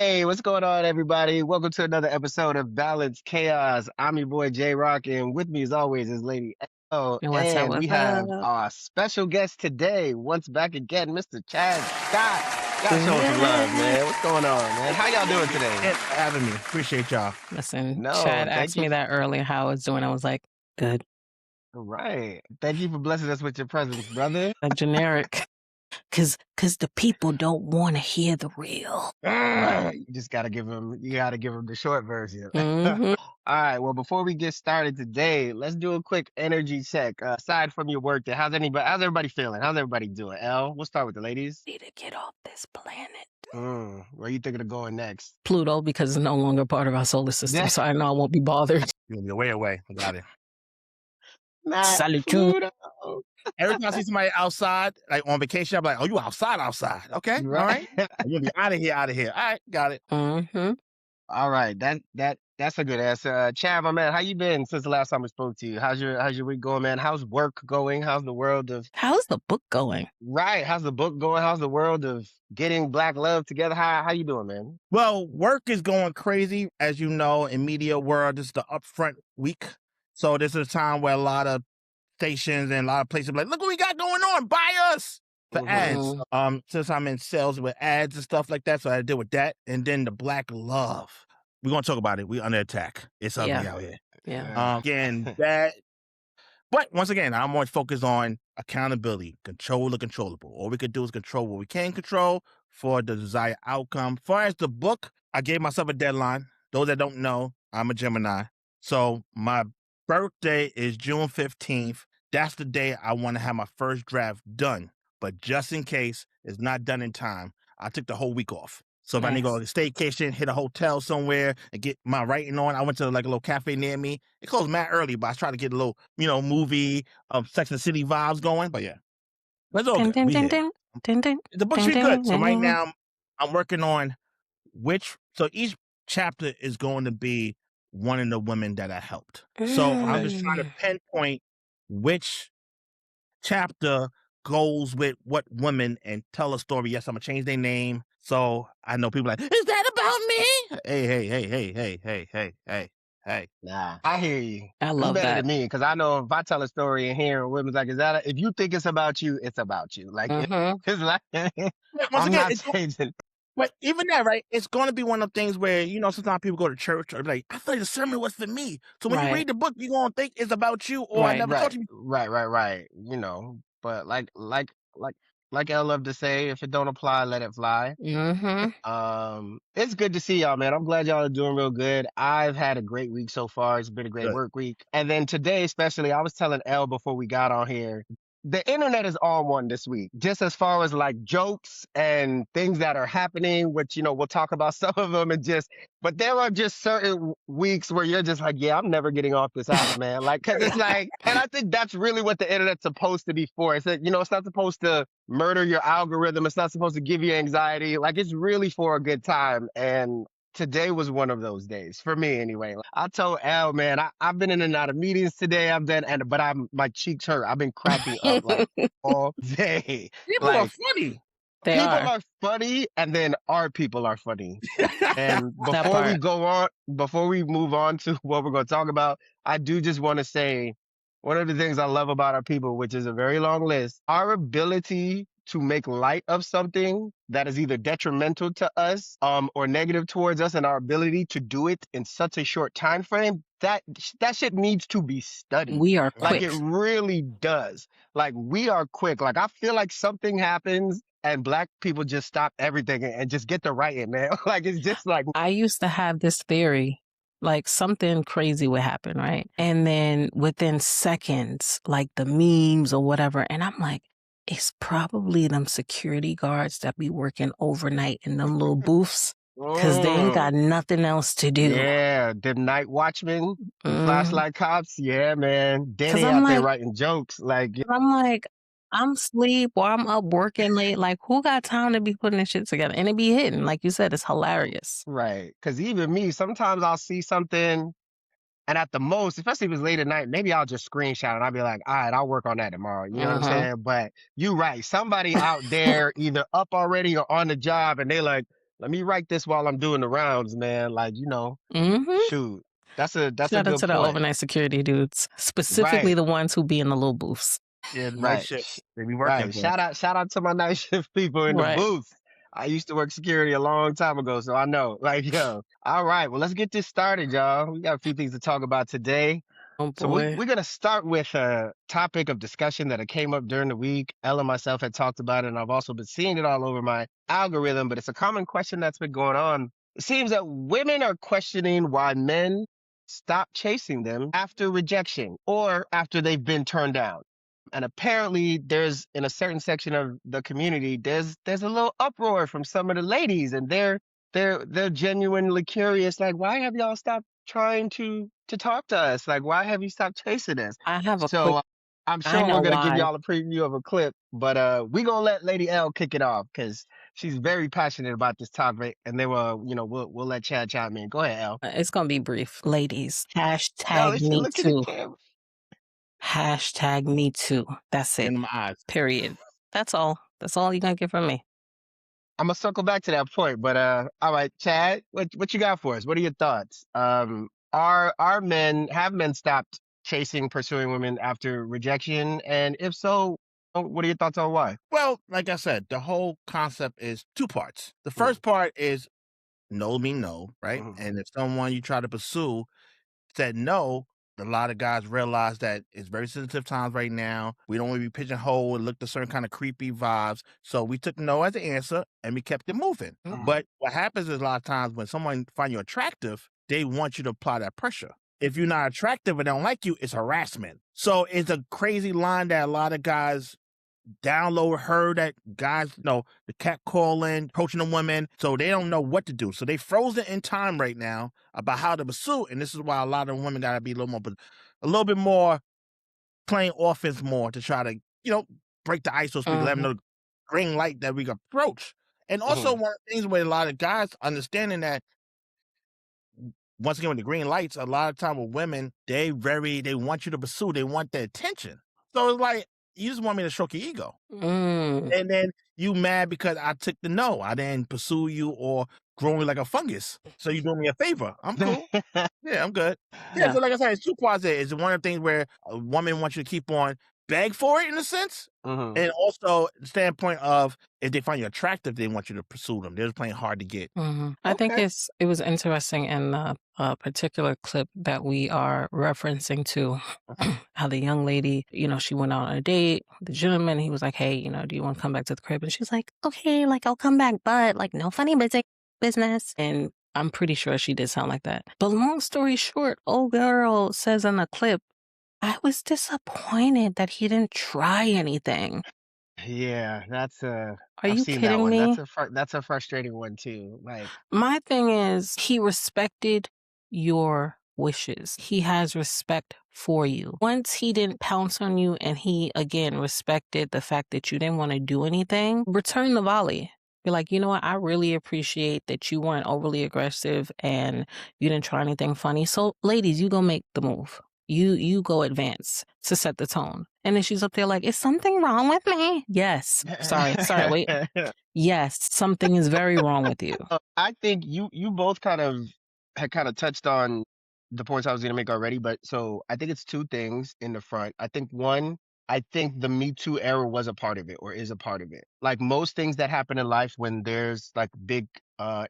Hey, what's going on, everybody? Welcome to another episode of Balance Chaos. I'm your boy J Rock, and with me, as always, is Lady L. What's up? And we What's have up? our special guest today, once back again, Mr. Chad Scott. Y'all showing some love, Yeah. man. What's going on, man? How y'all doing today? Thanks for having me. Appreciate y'all. Listen, No, Chad thank asked you. me that earlier how I was doing. I was like, good. Right. Thank you for blessing us with your presence, brother. A generic. Cause the people don't want to hear the real. You just gotta give him. You gotta give him the short version. Mm-hmm. All right. Well, before we get started today, let's do a quick energy check. Aside from your work, day, how's everybody feeling? How's everybody doing? Elle, we'll start with the ladies. Need to get off this planet. Where are you thinking of going next? Pluto, because it's no longer part of our solar system, Yeah. so I know I won't be bothered. You're gonna be way away. I got it. Not Salut. Pluto. Every time I see somebody outside, like on vacation, I'm like, "Oh, you outside? Okay, all right. You're gonna be out of here. All right, got it." Mm-hmm. All right. That's a good answer. Chad, my man, how you been since the last time we spoke to you? How's your week going, man? How's work going? How's the world of How's the book going? right? How's the book going? How's the world of getting Black love together? How you doing, man? Well, work is going crazy, as you know, in media world. This is the upfront week, so this is a time where a lot of stations and a lot of places are like, "Look what we got going on! Buy us!" For ads. Since I'm in sales with ads and stuff like that, so I had to deal with that. And then the Black love. We're gonna talk about it. We under attack. It's ugly out here. Yeah. Again, that. But once again, I'm more focused on accountability, control the controllable. All we can do is control what we can control for the desired outcome. As far as the book, I gave myself a deadline. Those that don't know, I'm a Gemini. So my birthday is June 15th. That's the day I want to have my first draft done. But just in case it's not done in time, I took the whole week off. So if I need to go to a staycation, hit a hotel somewhere and get my writing on, I went to like a little cafe near me. It closed mad early, but I tried to get a little, movie Sex and the City vibes going. But yeah, let's all Ding, ding, be ding, here. ding, ding, The book ding, should be good. ding, So right ding. now I'm working on so each chapter is going to be one of the women that I helped. So I'm just trying to pinpoint which chapter goes with what women and tell a story. Yes, I'm gonna change their name. So I know people like, is that about me? Hey. Nah, I hear you. I It's love better that. than me because I know if I tell a story and hear women's like, if you think it's about you, it's about you. Like, it's like, Once I'm again, not changing. but even that, right? It's going to be one of the things where, sometimes people go to church or be like, I thought the sermon was for me. So when you read the book, you're going to think it's about you or I never talked to you. Right. But like I love to say, if it don't apply, let it fly. It's good to see y'all, man. I'm glad y'all are doing real good. I've had a great week so far. It's been a great work week. And then today, especially, I was telling Elle before we got on here, the internet is on one this week, just as far as like jokes and things that are happening, which, we'll talk about some of them but there are just certain weeks where you're just like, yeah, I'm never getting off this app, man. Like, cause it's like, and I think that's really what the internet's supposed to be for. It's that, it's not supposed to murder your algorithm. It's not supposed to give you anxiety. Like, it's really for a good time. And today was one of those days for me anyway. I told Elle, man, I've been in and out of meetings today. But my cheeks hurt. I've been cracking up like all day. People are funny. People are funny, and then our people are funny. And before we move on to what we're going to talk about, I do just want to say one of the things I love about our people, which is a very long list, our ability to make light of something that is either detrimental to us or negative towards us, and our ability to do it in such a short time frame, that shit needs to be studied. We are quick. Like, it really does. Like, we are quick. Like, I feel like something happens and Black people just stop everything and just get to writing, man. Like, it's just like, I used to have this theory, like something crazy would happen, right? And then within seconds, like the memes or whatever, and I'm like, it's probably them security guards that be working overnight in them little booths because they ain't got nothing else to do. Yeah, them night watchmen, flashlight cops. Yeah, man. Danny I'm out there writing jokes. Like, I'm like, I'm asleep or I'm up working late. Like, who got time to be putting this shit together? And it be hitting. Like you said, it's hilarious. Right. Because even me, sometimes I'll see something, and at the most, especially if it's late at night, maybe I'll just screenshot and I'll be like, all right, I'll work on that tomorrow. You know what I'm saying? But you're right. Somebody out there either up already or on the job, and they like, let me write this while I'm doing the rounds, man. Like, Mm-hmm. shoot, that's a Shout out good to the point. overnight security dudes, specifically Right, the ones who be in the little booths. Yeah, the night right, shift. They be right. working, boy. Shout out to my night shift people in the Right. booth. I used to work security a long time ago, so I know. Like, yo, all right. Well, let's get this started, y'all. We got a few things to talk about today. Oh So boy. we're gonna start with a topic of discussion that came up during the week. Ella and myself had talked about it, and I've also been seeing it all over my algorithm. But it's a common question that's been going on. It seems that women are questioning why men stop chasing them after rejection or after they've been turned down. And apparently, there's in a certain section of the community, there's a little uproar from some of the ladies, and they're genuinely curious. Like, why have y'all stopped trying to talk to us? Like, why have you stopped chasing us? I have a quick. So I'm I sure we're know gonna give why. y'all a preview of a clip, but we gonna let Lady L kick it off because she's very passionate about this topic, and then we'll let Chad chime in. Go ahead, L. It's gonna be brief, ladies. L, Hashtag she me look at the too. camera. Hashtag me too. That's it. In my eyes. Period. That's all. That's all you're gonna get from me. I'm gonna circle back to that point, but all right, Chad, what you got for us? What are your thoughts? Are men have men stopped chasing, pursuing women after rejection, and if so, what are your thoughts on why? Well, like I said, the whole concept is two parts. The Mm, first part is no mean no, right? mhm, And if someone you try to pursue said no, a lot of guys realize that it's very sensitive times right now. We don't want to be pigeonholed and look at certain kind of creepy vibes. So we took no as the answer and we kept it moving. Mm. mhm. But what happens is a lot of times when someone find you attractive, they want you to apply that pressure. If you're not attractive and they don't like you, it's harassment. So it's a crazy line that a lot of guys download, heard that guys, the cat calling, approaching the women, so they don't know what to do. So they frozen in time right now about how to pursue, and this is why a lot of women gotta be a little bit more playing offense more to try to, break the ice so to speak, let them Mhm. know the green light that we can approach. And also Mhm. one of the things with a lot of guys understanding that once again with the green lights, a lot of time with women, they want you to pursue, they want their attention. So it's like you just want me to stroke your ego. Mm. And then you mad because I took the no. I didn't pursue you or grow me like a fungus. So you doing me a favor. I'm cool. Yeah, I'm good. Yeah, Yeah. so like I said, it's two parts there. It's one of the things where a woman wants you to keep on beg for it in a sense. Mhm. And also the standpoint of if they find you attractive, they want you to pursue them. They're just playing hard to get. I think Okay. it was interesting in the particular clip that we are referencing to how the young lady, she went out on a date with the gentleman. He was like, "Hey, do you want to come back to the crib?" And she's like, "Okay, like I'll come back, but like no funny business." And I'm pretty sure she did sound like that. But long story short, old girl says in the clip, "I was disappointed that he didn't try anything." Yeah, Are I've you seen that kidding one. me? That's a frustrating one too. Like, My thing is, he respected your wishes. He has respect for you. Once he didn't pounce on you and he, again, respected the fact that you didn't want to do anything, return the volley. Be like, you know what? I really appreciate that you weren't overly aggressive and you didn't try anything funny. So, ladies, you go make the move. You go advance to set the tone. And then she's up there like, is something wrong with me? Yes. Sorry, wait. Yes, something is very wrong with you. I think you both had kind of touched on the points I was going to make already, but so I think it's two things in the front. I think one, I think the Me Too era was a part of it or is a part of it. Like most things that happen in life when there's like big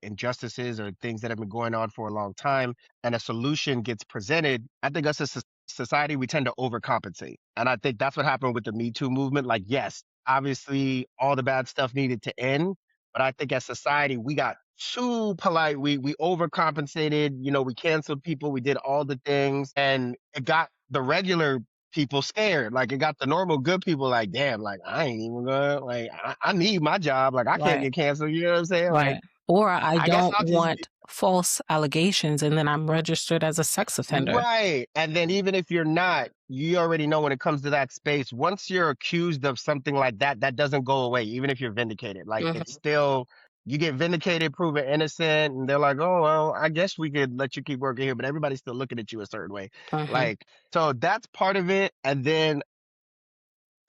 injustices or things that have been going on for a long time and a solution gets presented, I think us as a society we tend to overcompensate. And I think that's what happened with the Me Too movement. Like yes, obviously all the bad stuff needed to end, but I think as society, we got too polite. We overcompensated. We canceled people. We did all the things, and it got the regular people scared. Like it got the normal good people like, damn, like I ain't even gonna like I need my job. Like I can't Right, get canceled. You know what I'm saying? Like right. Or I I guess don't I'll just want false allegations and then I'm registered as a sex offender. right. And then even if you're not, you already know when it comes to that space, once you're accused of something like that, that doesn't go away, even if you're vindicated. Like it's Mhm, still, you get vindicated, proven innocent, and they're like, oh, well, I guess we could let you keep working here, but everybody's still looking at you a certain way. mhm. Like, so that's part of it. And then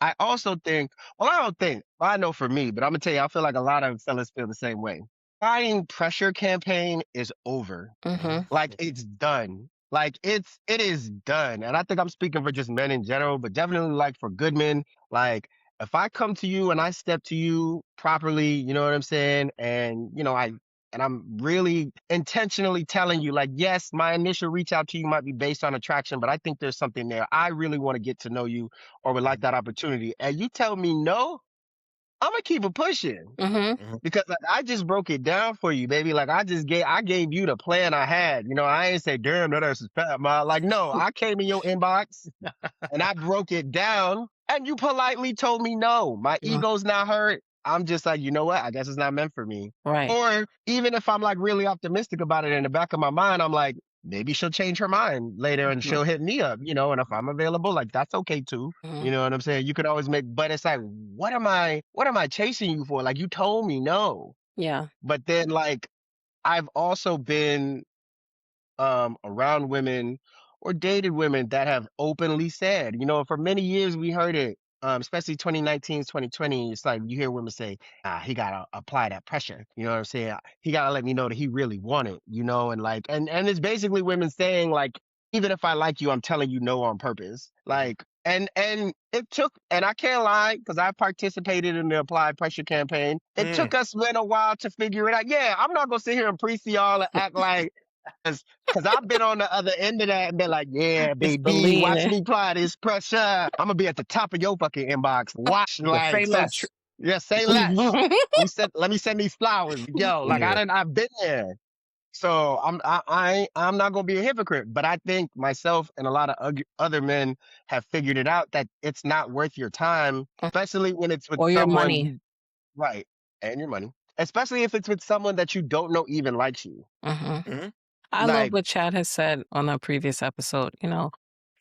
I also think, well, I don't think, well, I know for me, but I'm gonna tell you, I feel like a lot of fellas feel the same way. applying pressure campaign is over. Like it's done. Like it is done. And I think I'm speaking for just men in general, but definitely like for good men. Like if I come to you and I step to you properly, you know what I'm saying? And I'm really intentionally telling you, like, yes, my initial reach out to you might be based on attraction, but I think there's something there. I really want to get to know you or would like that opportunity. And you tell me no, I'm gonna keep it pushing because like, I just broke it down for you, baby. Like I gave you the plan I had. I ain't say, damn, that's fat, ma. Like, no, I came in your inbox and I broke it down, and you politely told me no. My ego's not hurt. I'm just like, you know what? I guess it's not meant for me. Right. Or even if I'm like really optimistic about it in the back of my mind, I'm like, maybe she'll change her mind later and she'll hit me up, and if I'm available, like that's okay too. You know what I'm saying? You could always but it's like, what am I chasing you for? Like you told me no. Yeah. But then like I've also been around women or dated women that have openly said, for many years we heard it, especially 2019, 2020. It's like you hear women say, he gotta apply that pressure. You know what I'm saying? He gotta let me know that he really want it, and like, and it's basically women saying like, even if I like you, I'm telling you no on purpose. Like, and it took, and I can't lie, because I participated in the apply pressure campaign. It took us a while to figure it out. Yeah, I'm not gonna sit here and preach to y'all and act like, because I've been on the other end of that and been like, yeah, It's baby, watch believing. me apply this pressure. I'm gonna be at the top of your fucking inbox. Watch, Say like, less. yeah, say less. Let me send these flowers. Yo, like Yeah. I've been there. So I'm not gonna be a hypocrite, but I think myself and a lot of other men have figured it out that it's not worth your time, especially when it's with Or your someone money. right, and your money, especially if it's with someone that you don't know even likes you. I love Like, what Chad has said on a previous episode.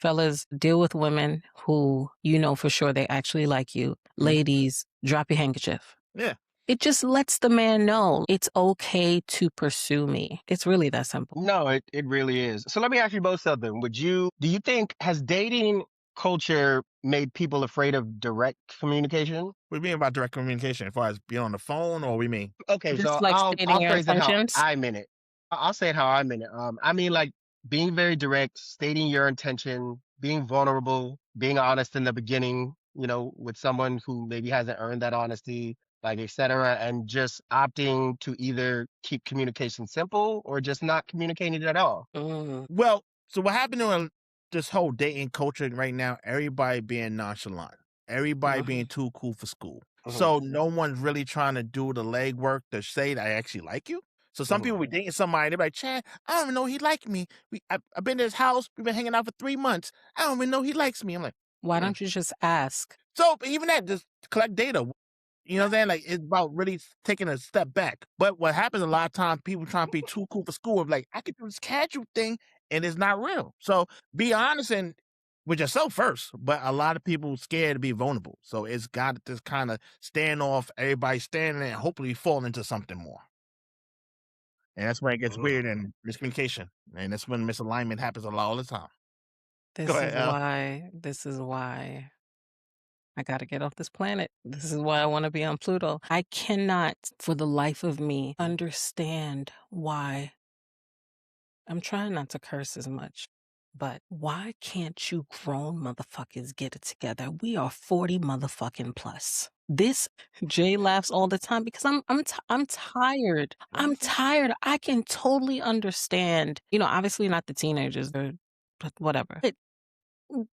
Fellas, deal with women who you know for sure they actually like you. Ladies, drop your handkerchief. Yeah. It just lets the man know it's okay to pursue me. It's really that simple. no, it really is. So let me ask you both something. Do you think, has dating culture made people afraid of direct communication? What do you mean about direct communication? As far as being on the phone, or we mean? Okay, Just so like I'll stating your phrase it how intentions. I meant it. I'll say it how I meant it. I mean like being very direct, stating your intention, being vulnerable, being honest in the beginning, with someone who maybe hasn't earned that honesty, like etc., and just opting to either keep communication simple or just not communicating it at all. Well, so what happened in this whole dating culture right now? Everybody being nonchalant, everybody being too cool for school. So no one's really trying to do the legwork to say that I actually like you. So some people be dating somebody, they're like, Chad, I don't even know he liked me. I've been to his house, we've been hanging out for 3 months. I don't even know he likes me. I'm like, Why don't you just ask? so even that, just collect data. You know what I'm saying? Like, it's about really taking a step back. But what happens a lot of times, people trying to be too cool for school. Like, I could do this casual thing, and it's not real. So be honest and with yourself first. But a lot of people scared to be vulnerable. So it's got this kind of standoff, everybody standing there and hopefully fall into something more. And that's when it gets weird and miscommunication. And that's when misalignment happens a lot all the time. Go ahead, This is why I got to get off this planet. This is why I want to be on Pluto. I cannot, for the life of me, understand why. I'm trying not to curse as much, but why can't you grown motherfuckers get it together? We are 40 motherfucking plus. This Jay laughs all the time because I'm tired. I'm tired. I can totally understand. Obviously not the teenagers, but whatever.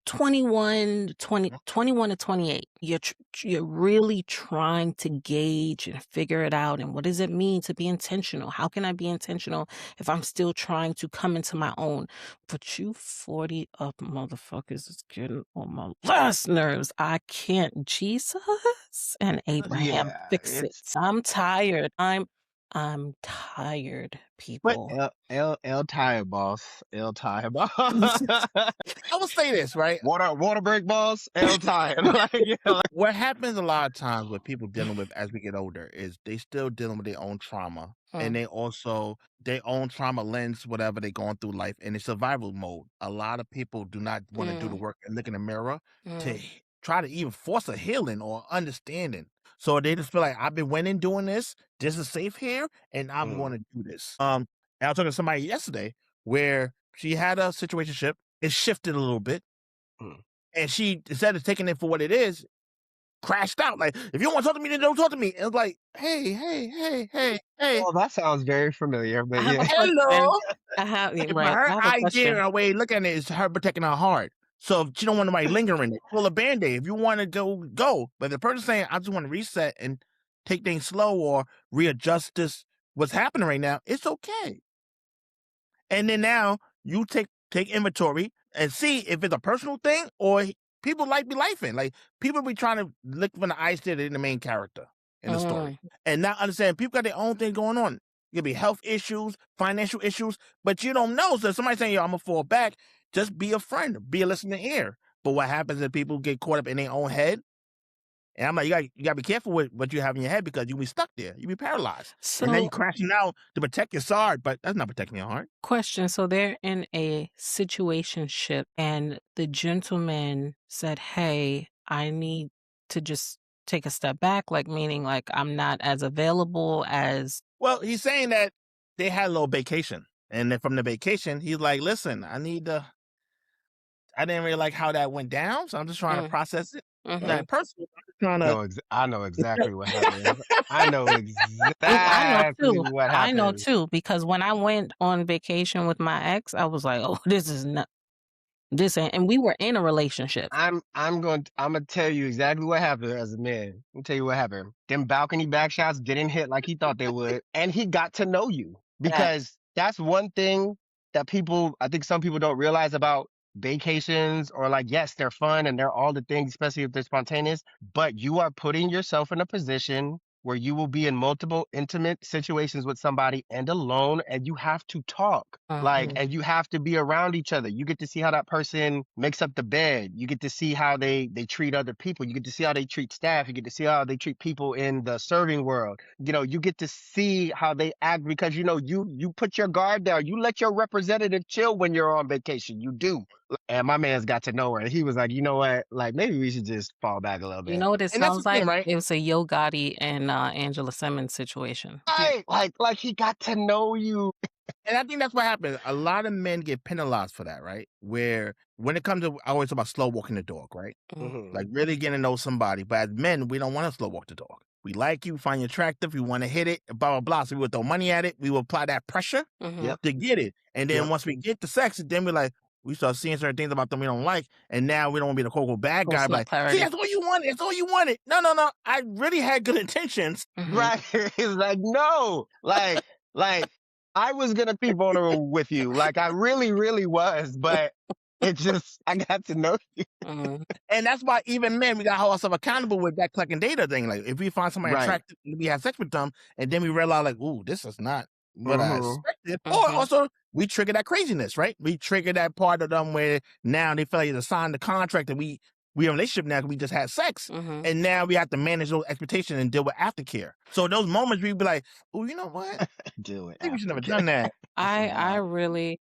21 to 28, you're really trying to gauge and figure it out. And what does it mean to be intentional? How can I be intentional if I'm still trying to come into my own? But you 40 up motherfuckers is getting on my last nerves. I can't. Jesus and Abraham, Yeah, fix it. I'm tired. I'm tired, but people. L tire boss, L tire boss. I will say this, right? Water break boss, L tire. Like, yeah, What happens a lot of times with people dealing with as we get older is they still dealing with their own trauma. And they also their own trauma lens whatever they're going through life in a survival mode. A lot of people do not want to do the work and look in the mirror to try to even force a healing or understanding. So they just feel like I've been winning doing this. This is safe here, and I'm going to do this. And I was talking to somebody yesterday where she had a situationship. It shifted a little bit, and she, instead of taking it for what it is, crashed out. Like, if you don't want to talk to me, then don't talk to me. It was like, hey. Oh, that sounds very familiar, but I have yeah. a Hello. question. I have But right. her I have a idea, question. her way of looking at it is her protecting her heart. So if she don't want nobody lingering, pull a Band-Aid. If you want to go. But the person saying, I just want to reset and take things slow or readjust this, what's happening right now, it's okay. And then now you take inventory and see if it's a personal thing or people like be lifing. Like, people be trying to look for the ice there in the main character in the story. And not understand people got their own thing going on. It could be health issues, financial issues, but you don't know. So if somebody's saying, yo, I'm gonna fall back, just be a friend, be a listening ear. But what happens is people get caught up in their own head. And I'm like, you gotta be careful with what you have in your head, because you'll be stuck there. You'll be paralyzed. And then So, you crashing out to protect your heart, but that's not protecting your heart. question. So they're in a situationship, and the gentleman said, "Hey, I need to just take a step back," like meaning like I'm not as available as. Well, he's saying that they had a little vacation. And then from the vacation, he's like, listen, I didn't really like how that went down, so I'm just trying to process it. That personally, I'm just trying to. No, I know exactly what happened. I know I know exactly too. what I know happened. too, because when I went on vacation with my ex, I was like, "Oh, this is not this," and we were in a relationship. I'm gonna tell you exactly what happened as a man. Let me tell you what happened. Them balcony back shots didn't hit like he thought they would, and he got to know you, That because that's one thing that I think some people don't realize about vacations, or like, yes, they're fun and they're all the things, especially if they're spontaneous, but you are putting yourself in a position where you will be in multiple intimate situations with somebody and alone, and you have to talk. Like, and you have to be around each other. You get to see how that person makes up the bed. You get to see how they treat other people. You get to see how they treat staff. You get to see how they treat people in the serving world. You get to see how they act, because you put your guard down. You let your representative chill when you're on vacation. You do. And my man's got to know her. And he was like, you know what? Like, maybe we should just fall back a little you bit. know what it And that's the sounds like? thing, right? It was a Yo Gotti and Angela Simmons situation. Right. Like he got to know you. And I think that's what happens. A lot of men get penalized for that, right? Where when it comes to, I always talk about slow walking the dog, right? Like really getting to know somebody. But as men, we don't want to slow walk the dog. We like you, find you attractive, we want to hit it, blah, blah, blah. So we will throw money at it. We will apply that pressure Yep. to get it. And then Yep. once we get the sex, then we're like, we start seeing certain things about them we don't like. And now we don't want to be the quote bad guy. Like, see, that's all you wanted. That's all you wanted. No. I really had good intentions. Right. It's like, no, like I was gonna be vulnerable with you. Like, I really, really was, but I got to know you. And that's why even men, we got to hold ourselves accountable with that collecting data thing. Like, if we find somebody Right. attractive, we have sex with them, and then we realize, like, ooh, this is not what I Mhm. expected. Or also, we trigger that craziness, right? We trigger that part of them where now they feel like they signed the contract, and we in a relationship now because we just had sex. And now we have to manage those expectations and deal with aftercare. So those moments we be like, oh, you know what? Do it. I think we should never done that. I really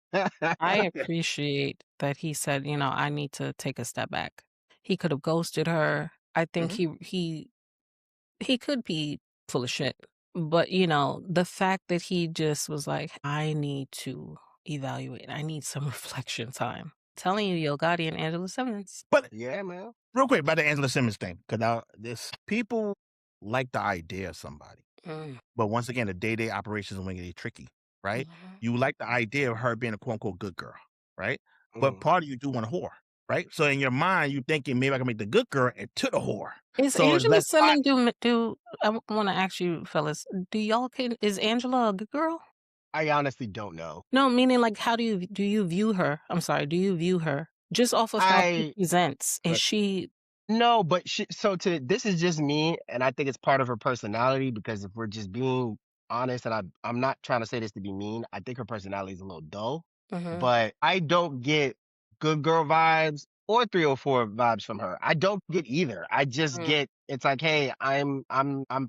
I appreciate that he said, I need to take a step back. He could have ghosted her. I think he could be full of shit. But, the fact that he just was like, I need to evaluate. I need some reflection time. Telling you, Yo Gotti and Angela Simmons. But Yeah, man. real quick about the Angela Simmons thing, because this people like the idea of somebody, but once again, the day-to-day operations are going to get tricky, right? You like the idea of her being a quote-unquote good girl, right? But part of you do want a whore, right? So in your mind, you thinking maybe I can make the good girl into the whore. Is So it's Angela less. Simmons do? I want to ask you, fellas. Is Angela a good girl? I honestly don't know. No, meaning like, how do you view her? I'm sorry. Do you view her just off of how she presents? Is she? No, but this is just me, and I think it's part of her personality, because if we're just being honest, and I'm not trying to say this to be mean, I think her personality is a little dull, but I don't get good girl vibes or 304 vibes from her. I don't get either. I just get, it's like, hey, I'm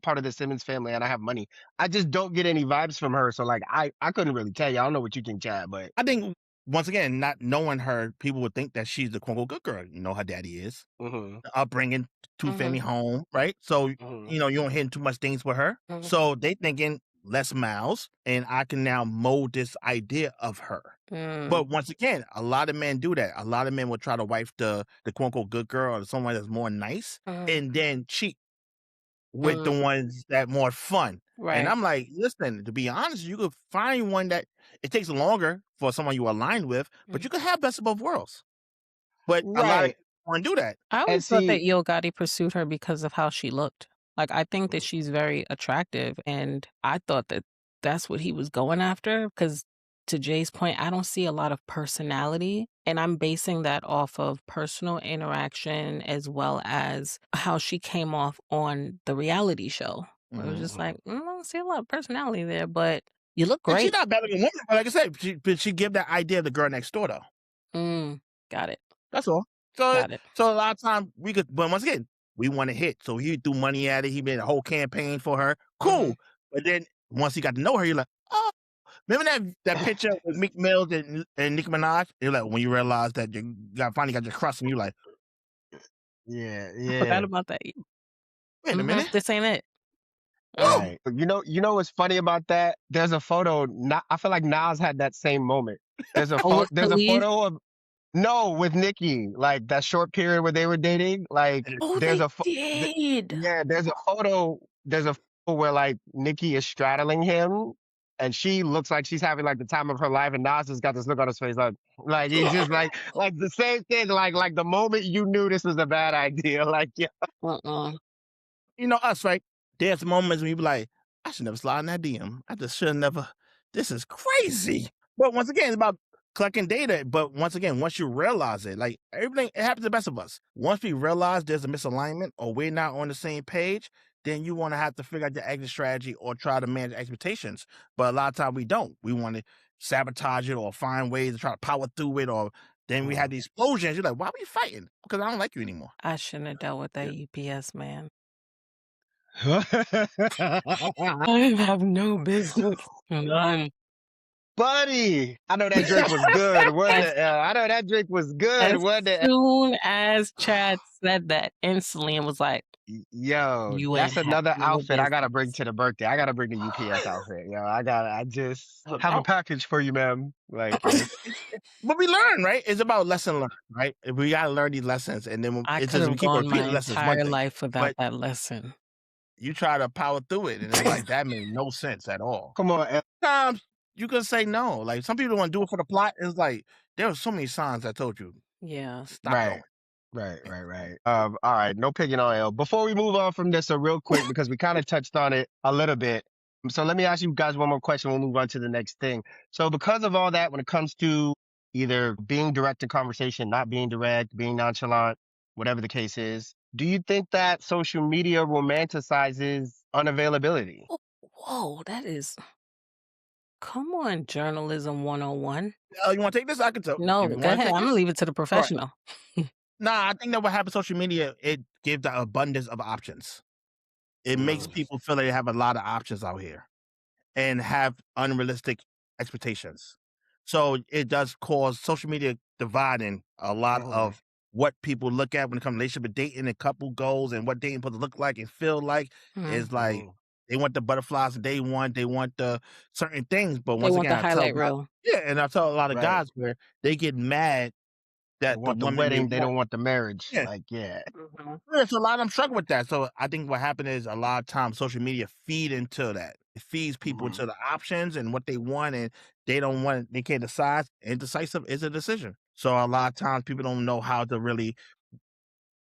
part of the Simmons family and I have money. I just don't get any vibes from her. So like, I couldn't really tell you. I don't know what you think, Chad, but I think once again, not knowing her, people would think that she's the quote unquote good girl. You know how daddy is. Mm-hmm. Upbringing, two-family home, right? So, Mm-hmm. you know, you don't hit too much things with her. Mhm. So they thinking less miles, and I can now mold this idea of her. But once again, a lot of men do that. A lot of men will try to wife the quote unquote good girl or someone that's more nice, and then cheat with the ones that more fun. And Right. I'm like, listen, to be honest, you could find one that it takes longer for someone you align with, but you could have best of both worlds. But a lot of Right. people want to do that. I And always thought that see, Yo Gotti pursued her because of how she looked. Like, I think that she's very attractive, and I thought that that's what he was going after. Because to Jay's point, I don't see a lot of personality, and I'm basing that off of personal interaction as well as how she came off on the reality show. It was just like, I don't see a lot of personality there, but you look And she's great. not bad looking woman, but like I said, she give that idea of the girl next door though. Got it. That's all. So Got it. so a lot of times we could, but once again, we want to hit. So he threw money at it. He made a whole campaign for her. Cool. But then once he got to know her, you're like, oh, remember that picture with Meek Mills and Nicki Minaj? You're like, when you realize that you finally got your crust, and you're like, yeah, I forgot yeah. about that. wait a minute. This ain't it. Whoa. Right. But you know what's funny about that? There's a photo. I feel like Nas had that same moment. There's a Oh, with there's a Khalid? photo of no with Nicki, like that short period where they were dating. Like Oh, there's they a did. yeah, there's a photo. There's a photo where like Nicki is straddling him, and she looks like she's having like the time of her life, and Nas just got this look on his face, like he's just like the same thing. Like the moment you knew this was a bad idea, like yeah. Uh-uh. You know us, right? There's moments when you be like, I should never slide in that DM. I just should never. This is crazy. But once again, it's about collecting data. But once again, once you realize it, like everything, it happens to the best of us. Once we realize there's a misalignment or we're not on the same page, then you want to have to figure out your exit strategy or try to manage expectations. But a lot of times we don't. We want to sabotage it or find ways to try to power through it. Or then we have these explosions. You're like, why are we fighting? Because I don't like you anymore. I shouldn't have dealt with that UPS man. I have no business. None. Buddy, I know that drink was good, wasn't As it? I know that drink was good, as wasn't it? soon as Chad said that, instantly it was like, Yo, you ain't that's have another no outfit I gotta bring business. to the birthday. I gotta bring the UPS outfit. Yo, I just have a Oh, package for you, ma'am. Like, yes. but we learn, right? It's about lesson learned, right? We gotta learn these lessons, and then I it's could just we have keep gone my repeating lessons. One entire thing, life without but that lesson. you try to power through it, and it's like that made no sense at all. Come on, El. Sometimes you can say no. Like some people want to do it for the plot. It's like there were so many signs that told you Yeah. stop Right. going. Right. All right, no picking on L. Before we move on from this, real quick, because we kind of touched on it a little bit. So let me ask you guys one more question. We'll move on to the next thing. So because of all that, when it comes to either being direct in conversation, not being direct, being nonchalant, whatever the case is, do you think that social media romanticizes unavailability? Whoa, that is come on, journalism 101. You want to take this? I can tell. No, If you go want to ahead. take I'm gonna this, leave it to the all right. professional. Nah, I think that what happens social media, it gives the abundance of options. It makes people feel like they have a lot of options out here and have unrealistic expectations. So it does cause social media dividing a lot Mhm. of what people look at when it comes to relationship and dating and couple goals and what dating supposed to look like and feel like Mm. is like Mhm. they want the butterflies that they want the certain things. But They once want the again, highlight reel. and I tell a lot of Right. guys where they get mad They that the want the woman they wedding, they want, don't want the marriage. yeah, Like, yeah. Mhm. yeah, so a lot of them struggle with that. So I think what happened is a lot of times social media feed into that. It feeds people Mhm. into the options and what they want, and they don't want. They can't decide. Indecisive is a decision. So a lot of times people don't know how to really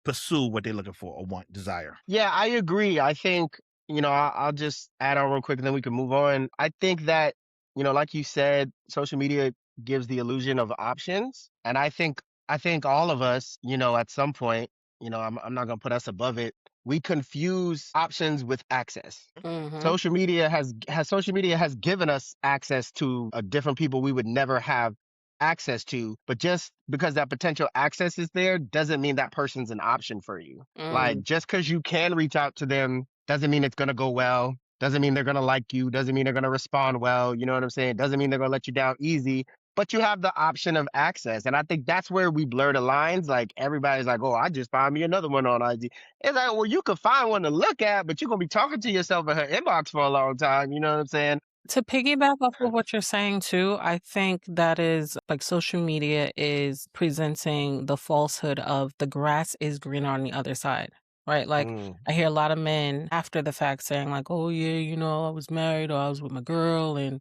pursue what they're looking for or want, desire. Yeah, I agree. I think, I'll just add on real quick and then we can move on. I think that, like you said, social media gives the illusion of options. And I think all of us, at some point, I'm not gonna put us above it. We confuse options with access. Mhm. Social media has given us access to different people we would never have access to, but just because that potential access is there doesn't mean that person's an option for you. Like Mm. just because you can reach out to them doesn't mean it's gonna go well. Doesn't mean they're gonna like you. Doesn't mean they're gonna respond well. You know what I'm saying? Doesn't mean they're gonna let you down easy. but you have the option of access. And I think that's where we blur the lines. Like everybody's like, oh, I just found me another one on IG. It's like, well, you could find one to look at, but you're going to be talking to yourself in her inbox for a long time. You know what I'm saying? To piggyback off of what you're saying too, I think that is like social media is presenting the falsehood of the grass is greener on the other side, right? Like Mm. I hear a lot of men after the fact saying like, "Oh yeah, I was married or I was with my girl and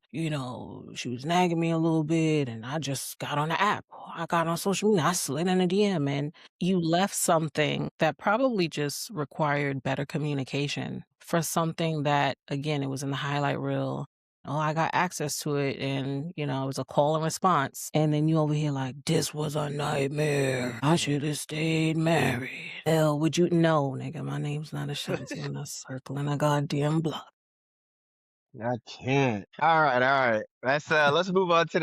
she was nagging me a little bit and I just got on the app. I got on social media. I slid in a DM and you left something that probably just required better communication for something that again, it was in the highlight reel. Oh, I got access to it and, it was a call and response. And then you over here like, this was a nightmare. I should have stayed married. Hell, would you? No, nigga, my name's not Ashanti. I'm not circling a goddamn block. I can't. All right, all right. Let's move on to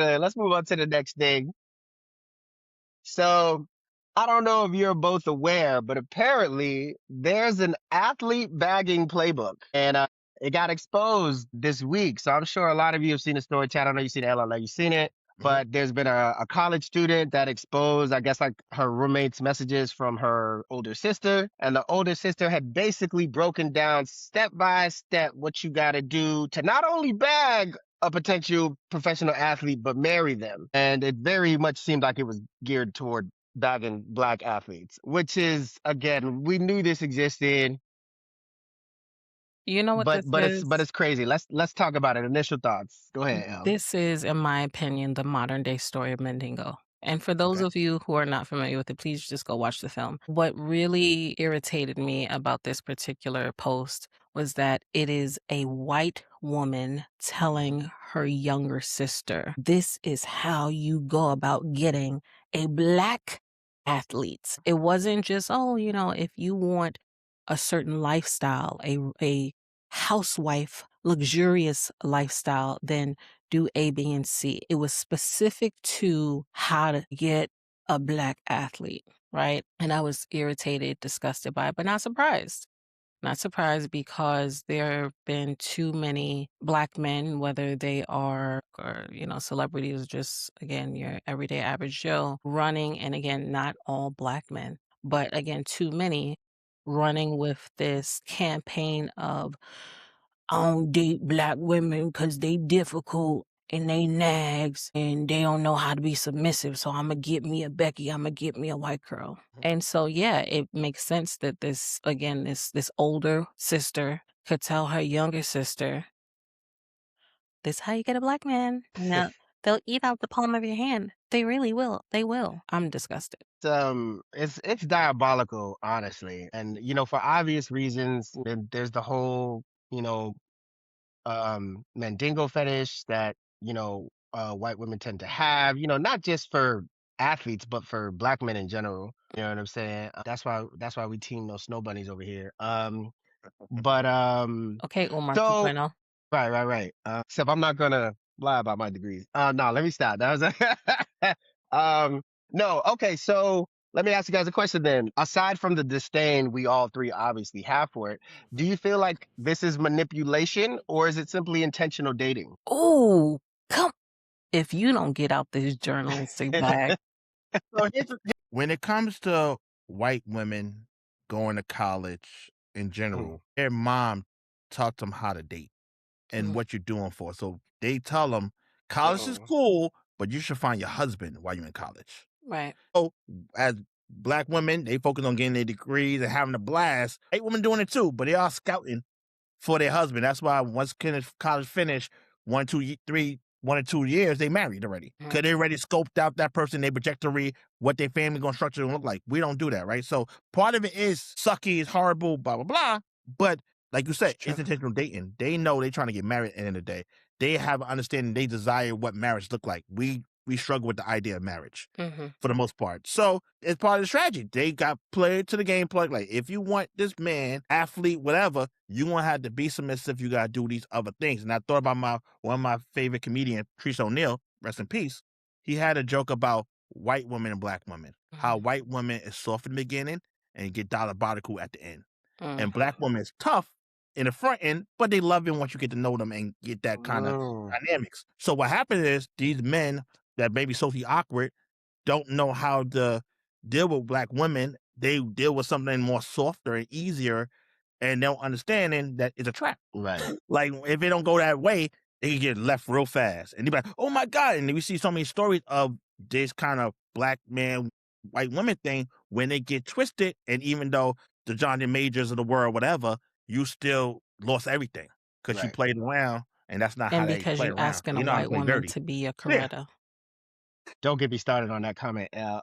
the next thing. So I don't know if you're both aware, but apparently there's an athlete bagging playbook, and it got exposed this week. So I'm sure a lot of you have seen the story. Chat, I know you've seen it. LLA, you've seen it. But there's been a college student that exposed, I guess, like her roommate's messages from her older sister. And the older sister had basically broken down step by step what you got to do to not only bag a potential professional athlete, but marry them. And it very much seemed like it was geared toward bagging black athletes, which is, again, we knew this existed, You know what but this but is? it's crazy. Let's talk about it. Initial thoughts. Go ahead, Al. This is, in my opinion, the modern day story of Mendingo. And for those Okay. of you who are not familiar with it, please just go watch the film. What really irritated me about this particular post was that it is a white woman telling her younger sister, this is how you go about getting a black athlete. It wasn't just, oh, if you want a certain lifestyle, a housewife, luxurious lifestyle, then do A, B, and C. It was specific to how to get a black athlete, right? And I was irritated, disgusted by it, but not surprised. Not surprised because there have been too many black men, whether they are, or, celebrities, or just, again, your everyday average Joe running. And again, not all black men, but again, too many running with this campaign of I don't date black women because they difficult and they nags and they don't know how to be submissive. So I'm going to get me a Becky. I'm going to get me a white girl. And so, yeah, it makes sense that this older sister could tell her younger sister, this is how you get a black man. Now, they'll eat out the palm of your hand. They really will. They will. I'm disgusted. It's diabolical, honestly. And for obvious reasons, there's the whole, mandingo fetish that white women tend to have, not just for athletes but for black men in general. You know what I'm saying? That's why we team those snow bunnies over here. But Okay, Umar so 2.0. right. Except I'm not gonna lie about my degrees. No, let me stop. That was no. Okay, so let me ask you guys a question then. Aside from the disdain we all three obviously have for it, do you feel like this is manipulation or is it simply intentional dating? Oh, come. If you don't get out this journalistic bag. So when it comes to white women going to college in general, their mom taught them how to date and what you're doing for. So they tell them college is cool, but you should find your husband while you're in college. Right. So as black women, they focus on getting their degrees and having a blast. White women doing it too, but they are scouting for their husband. That's why once college finish, 1 or 2 years, they married already. Because they already scoped out that person, their trajectory, what their family gonna structure and look like. We don't do that, right? So part of it is sucky, it's horrible, blah, blah, blah. But like you said, it's intentional dating. They know they're trying to get married at the end of the day. They have an understanding, they desire what marriage look like. We struggle with the idea of marriage for the most part. So it's part of the strategy. They got played to the game plug. Like, if you want this man, athlete, whatever, you're going to have to be submissive. You got to do these other things. And I thought about one of my favorite comedians, Therese O'Neill, rest in peace. He had a joke about white women and black women, how white women is soft in the beginning and get diabolical at the end. And black women is tough in the front end, but they love it once you get to know them and get that kind of dynamics. So what happens is these men that may be socially awkward don't know how to deal with black women. They deal with something more softer and easier, and they'll understanding that it's a trap. Right. Like if it don't go that way, they can get left real fast. And they be like, oh my God. And we see so many stories of this kind of black man, white woman thing when they get twisted. And even though the Johnny Majors of the world, whatever, you still lost everything because you Right. played around, and that's not how And they because play you around. asking You a know how to white play woman dirty. to be a Yeah. Coretta. Don't get me started on that comment, L.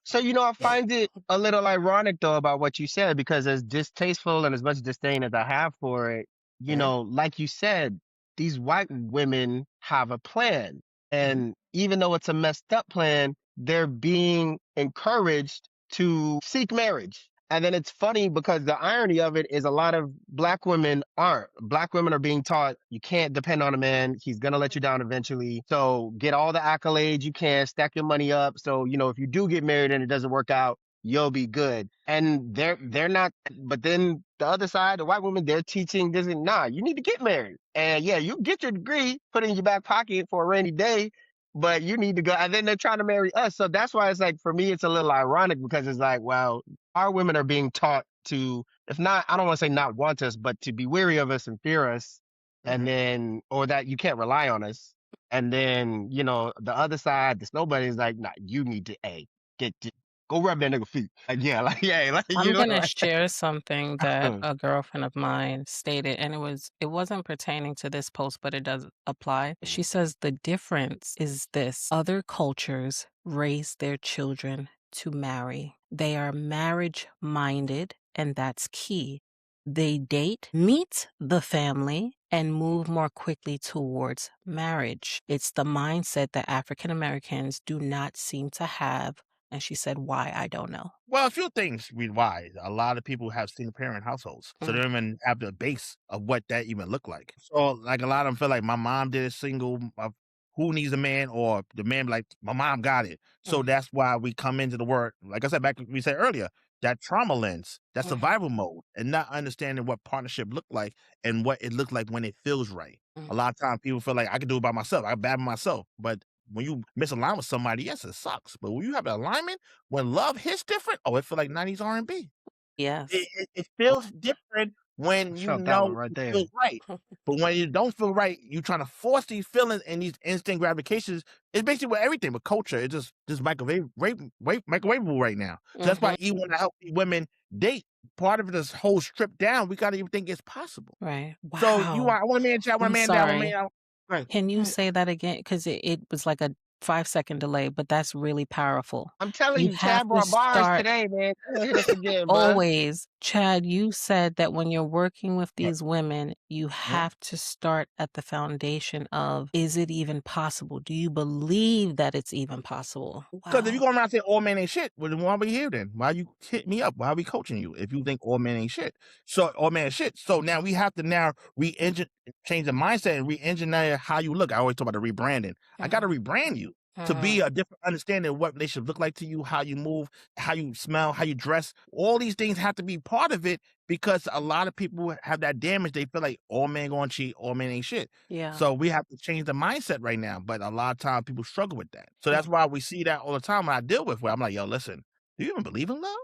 So I find it a little ironic though about what you said, because as distasteful and as much disdain as I have for it, like you said, these white women have a plan. And even though it's a messed up plan, they're being encouraged to seek marriage. And then it's funny because the irony of it is a lot of black women aren't. Black women are being taught you can't depend on a man. He's going to let you down eventually. So get all the accolades you can, stack your money up. So, if you do get married and it doesn't work out, you'll be good. And they're not, but then the other side, the white women, they're teaching this, nah, you need to get married. And yeah, you get your degree, put it in your back pocket for a rainy day, but you need to go. And then they're trying to marry us. So that's why it's like, for me, it's a little ironic, because it's like, well, our women are being taught to, if not, I don't want to say not want us, but to be weary of us and fear us. And then, or that you can't rely on us. And then, the other side, this nobody is like, nah, you need to, go rub that nigga feet. Like, yeah, like, yeah, like, I'm gonna like, share something that a girlfriend of mine stated, and it wasn't pertaining to this post, but it does apply. She says the difference is this: other cultures raise their children to marry. They are marriage minded, and that's key. They date, meet the family, and move more quickly towards marriage. It's the mindset that African Americans do not seem to have. And she said, why? I don't know. Well, a few things read why. A lot of people have single parent households, so they don't even have the base of what that even look like. So, like a lot of them feel like my mom did a single. Who needs a man? Or the man like my mom got it. So that's why we come into the word. Like I said back, we said earlier, that trauma lens, that survival mode, and not understanding what partnership look like and what it looks like when it feels right. A lot of times people feel like I can do it by myself. I bad by myself, but when you misalign with somebody, yes, it sucks. But when you have an alignment, when love hits different, oh, it feel like 90s R&B. Yes. It feels different when you felt that one know right it there. feels right. But when you don't feel right, you trying to force these feelings and these instant gratifications. It's basically with everything, with culture. It's just microwavable right now. So that's why even when I help these women date, part of this whole strip down, we gotta even think it's possible. Right. So Wow. I want a man, I want a I'm man down, I want a sorry. man out. Right. Can you say that again? Because it was like a 5-second delay, but that's really powerful. I'm telling You you, have Chad to brought bars start today, man. Come on, hit us again, bro. always. Chad, you said that when you're working with these women, you have to start at the foundation of, is it even possible? Do you believe that it's even possible? Because if you Wow. go around saying all men ain't shit, well, then why are we here then? Why you hit me up? Why are we coaching you if you think all men ain't shit? So all men is shit. So now we have to change the mindset and re-engineer how you look. I always talk about the rebranding. I got to rebrand you to be a different understanding of what relationship look like to you, how you move, how you smell, how you dress. All these things have to be part of it, because a lot of people have that damage. They feel like all men gonna cheat, all men ain't shit. Yeah. So we have to change the mindset right now. But a lot of times people struggle with that. So that's why we see that all the time when I deal with where I'm like, yo, listen, do you even believe in love?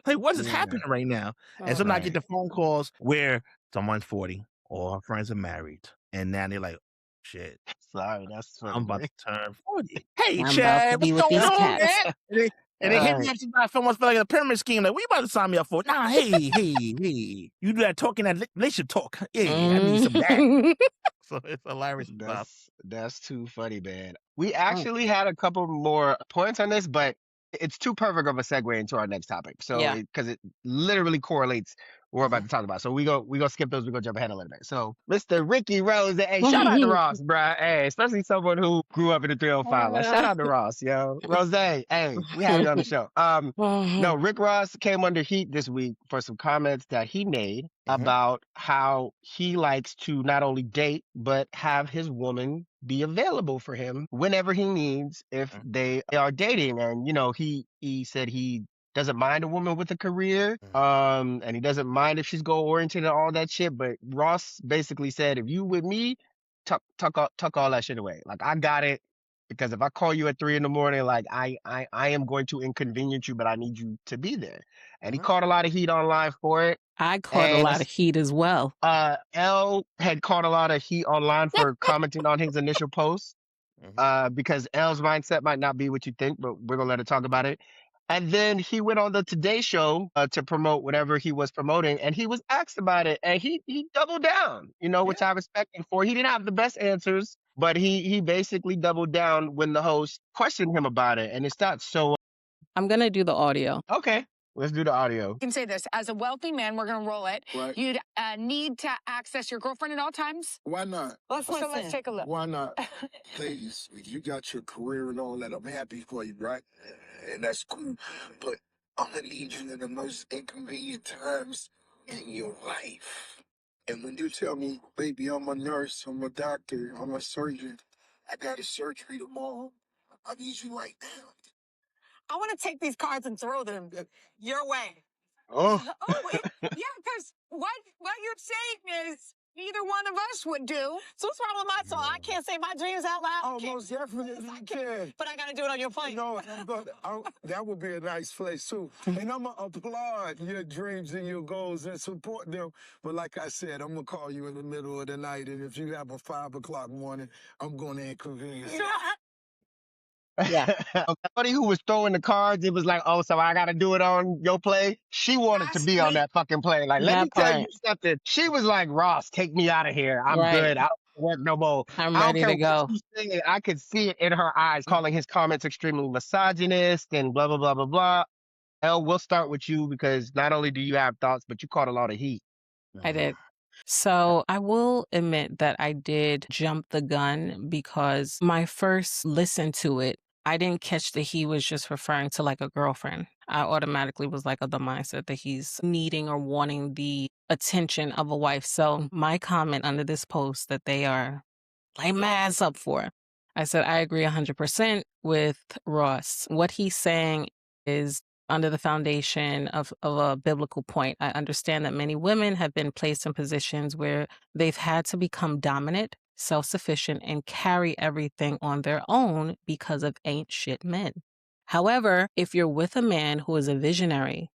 like what is happening right now? And sometimes I get the phone calls where someone's 40 or her friends are married. And now they're like, shit, Sorry, that's funny, I'm about man. to turn 40. Hey, I'm about to Chad, be what's with going these on, cats. man? And they hit me up sometimes. Someone feel like a pyramid scheme. Like, what you about to sign me up for? Nah, hey. You do that talking, that relationship talk. Yeah, I need some of that. So it's hilarious sometimes. That's too funny, man. We actually had a couple more points on this, but it's too perfect of a segue into our next topic. So, Yeah. because it literally correlates what we're about to talk about. So we go skip those. We go jump ahead a little bit. So, Mr. Ricky Rose, hey, shout out to Ross, bruh. Hey, especially someone who grew up in the 305. Like, shout out to Ross, yo. Rose, hey, we have you on the show. No, Rick Ross came under heat this week for some comments that he made about how he likes to not only date, but have his woman be available for him whenever he needs if they are dating. And, he said he doesn't mind a woman with a career, and he doesn't mind if she's goal oriented and all that shit. But Ross basically said, if you with me, tuck all that shit away. Like, I got it. Because if I call you at 3 in the morning, like I am going to inconvenience you, but I need you to be there. And he caught a lot of heat online for it. I caught a And lot of heat as well. L had caught a lot of heat online for commenting on his initial post. Because L's mindset might not be what you think, but we're gonna let her talk about it. And then he went on the Today Show to promote whatever he was promoting, and he was asked about it, and he doubled down, which I respect him for. He didn't have the best answers, but he basically doubled down when the host questioned him about it, and it's not so. I'm gonna do the audio. Okay, let's do the audio. I can say this. As a wealthy man, we're going to roll it. Right. You'd need to access your girlfriend at all times. Why not? Let's take a look. Why not? Ladies, you got your career and all that. I'm happy for you, right? And that's cool. But I'm gonna need you in the most inconvenient times in your life. And when you tell me, baby, I'm a nurse, I'm a doctor, I'm a surgeon, I got a surgery tomorrow, I need you right now. I want to take these cards and throw them your way. Oh, Yeah, because what you're saying is neither one of us would do. So what's wrong with my song? I can't say my dreams out loud. Oh, most definitely you can. But I got to do it on your plane. No, that would be a nice place too. And I'm gonna applaud your dreams and your goals and support them. But like I said, I'm gonna call you in the middle of the night, and if you have a 5 o'clock morning, I'm gonna inconvenience you. Yeah. Somebody who was throwing the cards, it was like, oh, so I got to do it on your play. She wanted to be on that fucking play. Like, let That me tell you part. something. She was like, Ross, take me out of here. I'm Right. good. I don't work no more. I'm I don't ready care to go. what she's saying. I could see it in her eyes, calling his comments extremely misogynist and blah, blah, blah, blah, blah. Elle, we'll start with you because not only do you have thoughts, but you caught a lot of heat. I did. So I will admit that I did jump the gun because my first listen to it, I didn't catch that he was just referring to like a girlfriend. I automatically was like of the mindset that he's needing or wanting the attention of a wife. So my comment under this post that they are like my ass up for, I said, I agree 100% with Ross. What he's saying is under the foundation of a biblical point. I understand that many women have been placed in positions where they've had to become dominant, self-sufficient, and carry everything on their own because of ain't shit men. However, if you're with a man who is a visionary,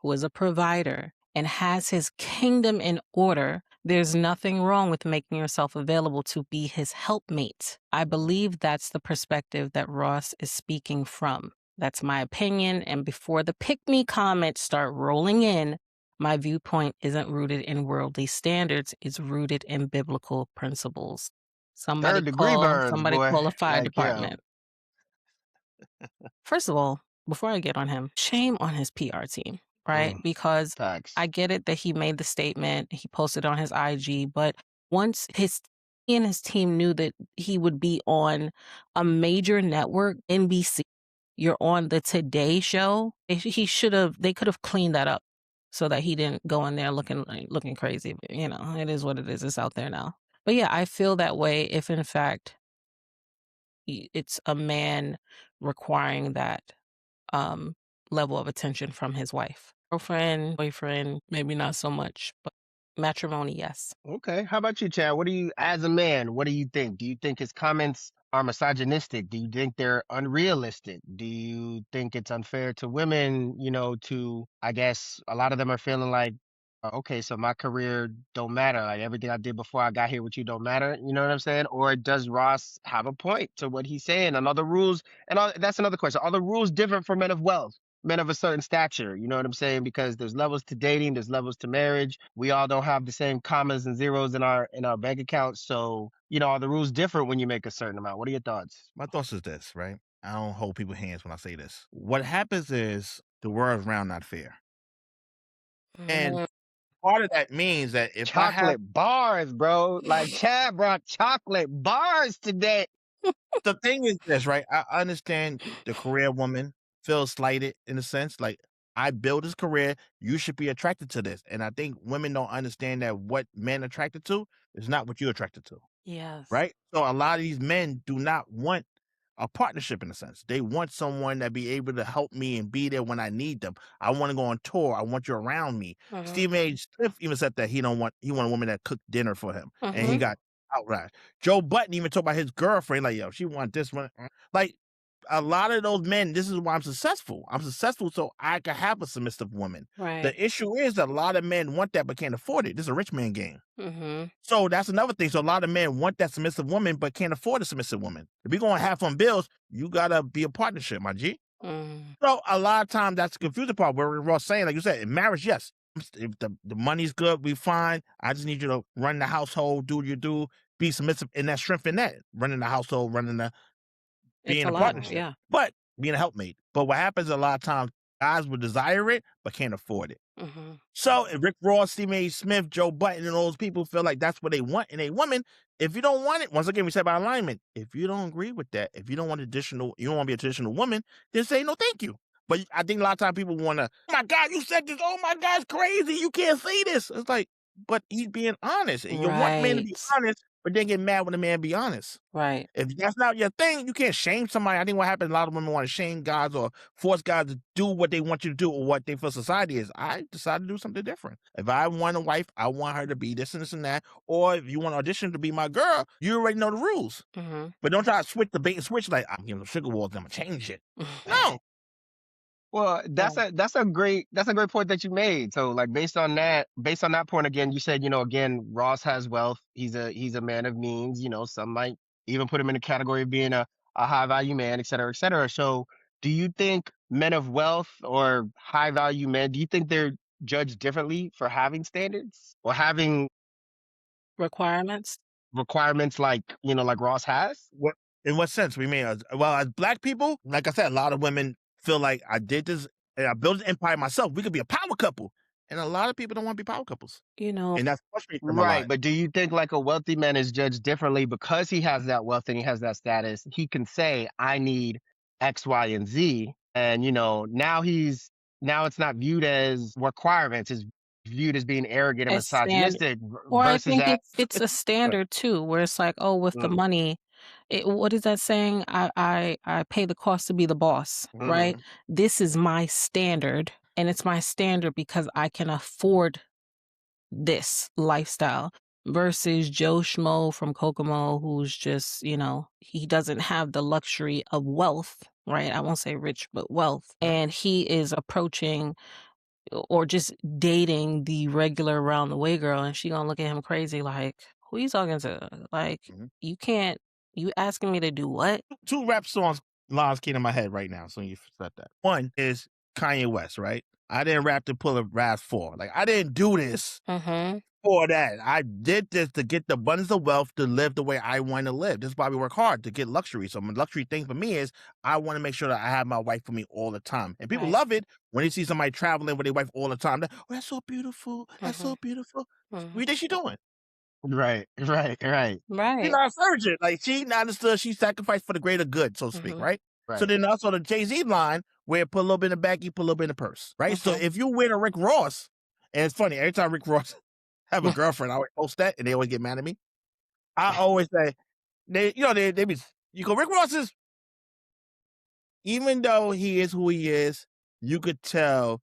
who is a provider, and has his kingdom in order, there's nothing wrong with making yourself available to be his helpmate. I believe that's the perspective that Ross is speaking from. That's my opinion. And before the pick me comments start rolling in, my viewpoint isn't rooted in worldly standards. It's rooted in biblical principles. Somebody Third degree burns, boy. call a fire Like, yeah. department. First of all, before I get on him, shame on his PR team, right? Because Facts. I get it that he made the statement, he posted on his IG, but once he and his team knew that he would be on a major network, NBC, you're on the Today Show, they could have cleaned that up so that he didn't go in there looking crazy. But, it is what it is. It's out there now. But yeah, I feel that way if in fact it's a man requiring that level of attention from his wife. Girlfriend, boyfriend, maybe not so much, but matrimony, yes. Okay. How about you, Chad? As a man, what do you think? Do you think his comments are misogynistic? Do you think they're unrealistic? Do you think it's unfair to women, I guess a lot of them are feeling like, okay, so my career don't matter. Like everything I did before I got here with you don't matter. You know what I'm saying? Or does Ross have a point to what he's saying? And are the rules, that's another question. Are the rules different for men of wealth? Men of a certain stature, you know what I'm saying? Because there's levels to dating, there's levels to marriage. We all don't have the same commas and zeros in our bank accounts. So, are the rules different when you make a certain amount? What are your thoughts? My thoughts is this, right? I don't hold people's hands when I say this. What happens is the world's round not fair. And part of that means that if I have Chocolate bars, bro. Like Chad brought chocolate bars today. the thing is this, right? I understand the career woman feels slighted in a sense. Like, I built this career, you should be attracted to this. And I think women don't understand that what men attracted to is not what you're attracted to. Yes. Right? So a lot of these men do not want a partnership in a sense. They want someone that be able to help me and be there when I need them. I want to go on tour. I want you around me. Stephen A. Smith even said that he want a woman that cooked dinner for him. And he got outright. Joe Button even talked about his girlfriend, like, yo, she want this one. Like, a lot of those men, this is why I'm successful. I'm successful so I can have a submissive woman. Right. The issue is that a lot of men want that but can't afford it. This is a rich man game. Mm-hmm. So that's another thing. So a lot of men want that submissive woman but can't afford a submissive woman. If you're going to have on bills, you got to be a partnership, my G. So a lot of times that's the confusing part where we're all saying, like you said, in marriage, yes, if the money's good, we fine. I just need you to run the household, do what you do, be submissive, and that strength in that, running the household, being a partnership. Yeah. But being a helpmate. But what happens a lot of times, guys will desire it but can't afford it. Mm-hmm. So if Rick Ross, Stephen A. Smith, Joe Button, and all those people feel like that's what they want in a woman, if you don't want it, once again, we said about alignment. If you don't agree with that, if you don't want you don't want to be a traditional woman, then say no, thank you. But I think a lot of times people want to, oh my God, you said this. Oh my God, it's crazy. You can't say this. It's like, but he's being honest. And you want men to be honest, but then get mad when a man be honest. Right. If that's not your thing, you can't shame somebody. I think what happens, a lot of women want to shame guys or force guys to do what they want you to do or what they feel society is. I decided to do something different. If I want a wife, I want her to be this and this and that. Or if you want to audition to be my girl, you already know the rules. Mm-hmm. But don't try to switch the bait and switch like, I'm giving them sugar walls, I'm going to change it. No. Well, that's a great point that you made. So like based on that point again, you said, again, Ross has wealth. He's a man of means, some might even put him in the category of being a high value man, et cetera, et cetera. So do you think men of wealth or high value men, do you think they're judged differently for having standards or having requirements like, like Ross has? What, in what sense? We mean, as Black people, like I said, a lot of women feel like I did this and I built an empire myself. We could be a power couple. And a lot of people don't want to be power couples. And that's frustrating them a Right. lot. But do you think like a wealthy man is judged differently because he has that wealth and he has that status? He can say, I need X, Y, and Z. And, now it's not viewed as requirements. It's viewed as being arrogant and misogynistic or I versus think that. it's a standard too, where it's like, oh, with the money, what is that saying? I pay the cost to be the boss, right? This is my standard, and it's my standard because I can afford this lifestyle versus Joe Schmo from Kokomo, who's just, he doesn't have the luxury of wealth, right? I won't say rich, but wealth. And he is approaching or just dating the regular around the way girl, and she gonna look at him crazy like, who you talking to? Like, you asking me to do what? Two rap songs lines came in my head right now, so you said that. One is Kanye West, right? I didn't rap to pull a RAV 4. Like, I didn't do this for that. I did this to get the abundance of wealth to live the way I want to live. This is why we work hard to get luxury. So my luxury thing for me is I want to make sure that I have my wife for me all the time. And people love it when they see somebody traveling with their wife all the time. Oh, that's so beautiful. That's so beautiful. What do you think she's doing? Right. She's not a virgin. Like, she understood she sacrificed for the greater good, so to speak, right? So then also the Jay-Z line where put a little bit in the bag, you put a little bit in the purse, right? So if you win a Rick Ross, and it's funny, every time Rick Ross have a girlfriend, I always post that and they always get mad at me. I always say, they be, you go, Rick Ross is, even though he is who he is, you could tell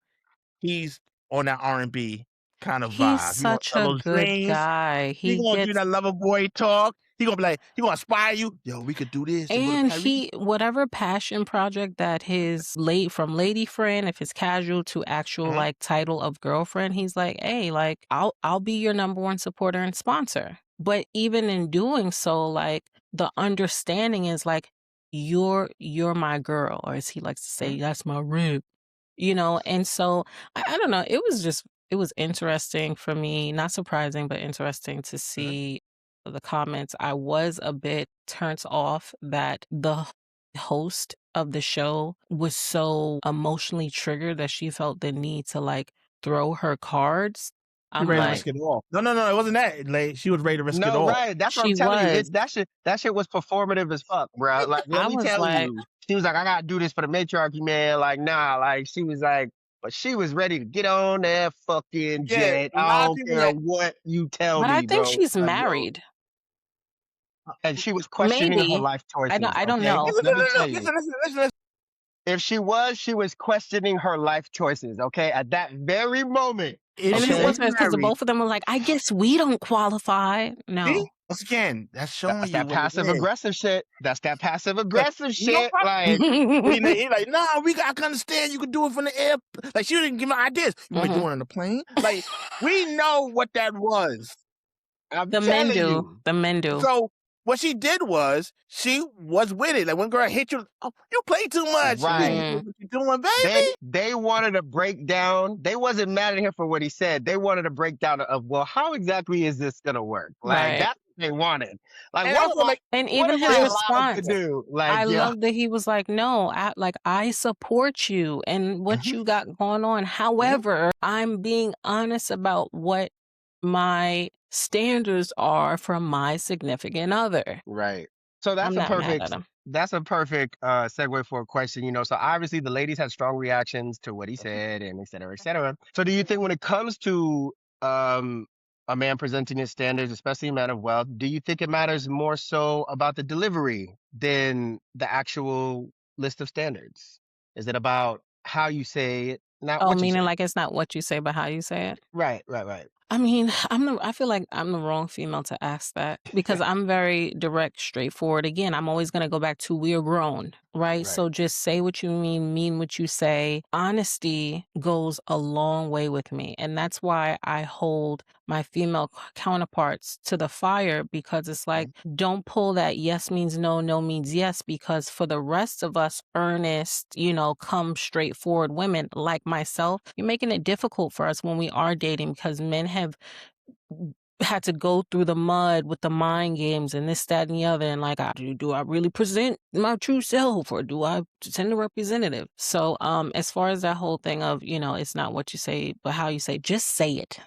he's on that R&B kind of vibe. He's such a good guy. He gonna do that lover boy talk. He gonna be like, he gonna inspire you. Yo, we could do this. And whatever passion project that his from lady friend, if it's casual to actual like title of girlfriend, he's like, hey, like I'll be your number one supporter and sponsor. But even in doing so, like the understanding is like, you're my girl, or as he likes to say, that's my rib. And so I don't know. It was interesting for me, not surprising, but interesting to see the comments. I was a bit turned off that the host of the show was so emotionally triggered that she felt the need to like throw her cards. I'm ready to risk it all. No, it wasn't that. Like, she was ready to risk it all. No, right. That's what I'm telling you. That shit was performative as fuck, bro. Like, let me tell you. She was like, I gotta do this for the matriarchy, man. Like, nah, like she was like, but she was ready to get on that fucking jet. I don't care what you tell me, bro. But I think she's married. And she was questioning her life choices. I don't know. Let me tell you. Listen. If she was questioning her life choices, okay? At that very moment. And it wasn't because both of them were like, I guess we don't qualify. No. Once again, that's showing That's you that what it passive is. aggressive shit. That's that passive Like, aggressive you know shit. what? Like, He's like, nah, I can understand you can do it from the air. Like, she didn't give me ideas. You want me to do it on the plane? Like, we know what that was. I'm The men telling do. you. The men do. So what she did was she was with it. Like when girl hit you, oh, you play too much. Right. What you doing, baby? They wanted to break down. They wasn't mad at him for what he said. They wanted to break down of, well, how exactly is this gonna work? Like Right. that's what they wanted. Like And what also, like, And what even am his I allowed to response, do? Like, I yeah. love that he was like, no, I support you and what you got going on. However, I'm being honest about what my standards are from my significant other. Right. So I'm not mad at him. that's a perfect segue for a question, you know. So obviously the ladies had strong reactions to what he said and et cetera, et cetera. So do you think when it comes to um a man presenting his standards, especially a man of wealth, do you think it matters more so about the delivery than the actual list of standards? Is it about how you say it, not Oh, what you say? meaning like it's not what you say, but how you say it? Right, right, right. I mean, I feel like I'm the wrong female to ask that because I'm very direct, straightforward. Again, I'm always going to go back to we're grown, right? Right. So just say what you mean what you say. Honesty goes a long way with me. And that's why I hold my female counterparts to the fire because it's like, don't pull that yes means no, no means yes, because for the rest of us earnest, come straightforward women like myself, you're making it difficult for us when we are dating because men have had to go through the mud with the mind games and this, that, and the other. And like, do I really present my true self or do I send a representative? So, as far as that whole thing of, it's not what you say, but how you say, just say it.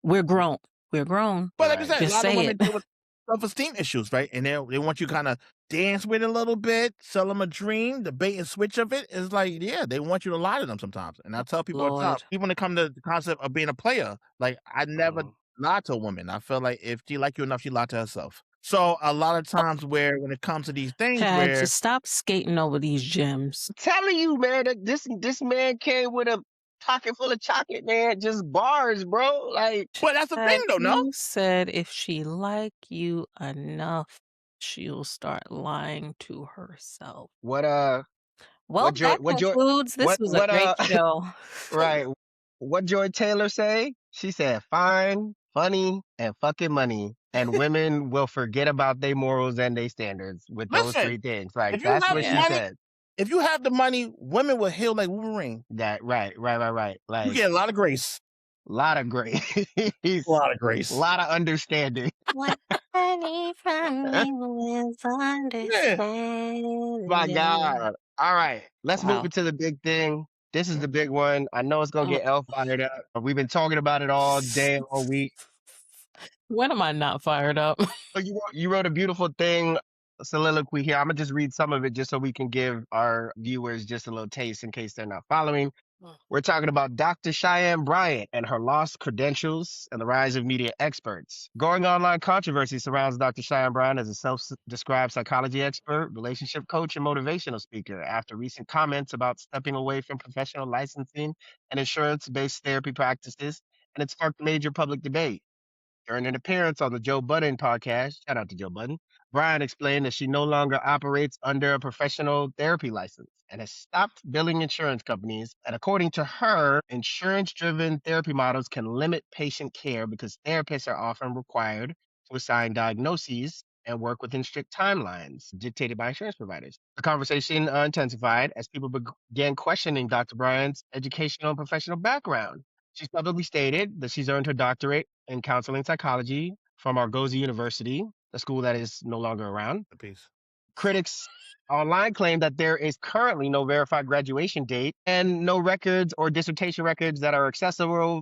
We're grown. We're grown. But like I said, a Just lot of say women it. deal with self-esteem issues, right? And they want you kind of dance with it a little bit, sell them a dream. The bait and switch of it is like, yeah, they want you to lie to them sometimes. And I tell people all the time, Lord. even when it comes to the concept of being a player, like I never lie to a woman. I feel like if she like you enough, she lie to herself. So a lot of times when it comes to these things Chad, just stop skating over these gems. I'm telling you, man, that this man came with a pocket full of chocolate, man. Just bars, bro. Like, well, that's the thing, though. No, You said if she like you enough, she'll start lying to herself. what Well, what Joy that what Joy concludes. This was a great show. right. What Joy Taylor say? She said fine, funny, and fucking money. And women will forget about their morals and their standards with those listen. three things. Like If you that's have what she money, said. if you have the money, women will heal like Wolverine. That right. You Like get a lot of grace. lot of grace. A lot of grace. A lot of understanding. What I need from you is understanding. My God. All right. Let's Wow. move to the big thing. This is the big one. I know it's going to get Elle fired up. We've been talking about it all day, all week. When am I not fired up? So you wrote a beautiful thing, soliloquy here. I'm going to just read some of it just so we can give our viewers just a little taste in case they're not following. We're talking about Dr. Cheyenne Bryant and her lost credentials and the rise of media experts. Growing online controversy surrounds Dr. Cheyenne Bryant as a self-described psychology expert, relationship coach, and motivational speaker after recent comments about stepping away from professional licensing and insurance-based therapy practices, and it sparked major public debate. During an appearance on the Joe Budden podcast, shout out to Joe Budden, Brian explained that she no longer operates under a professional therapy license and has stopped billing insurance companies. And according to her, insurance driven therapy models can limit patient care because therapists are often required to assign diagnoses and work within strict timelines dictated by insurance providers. The conversation intensified as people began questioning Dr. Bryant's educational and professional background. She's publicly stated that she's earned her doctorate in counseling psychology from Argosy University, a school that is no longer around. Peace. Critics online claim that there is currently no verified graduation date and no records or dissertation records that are accessible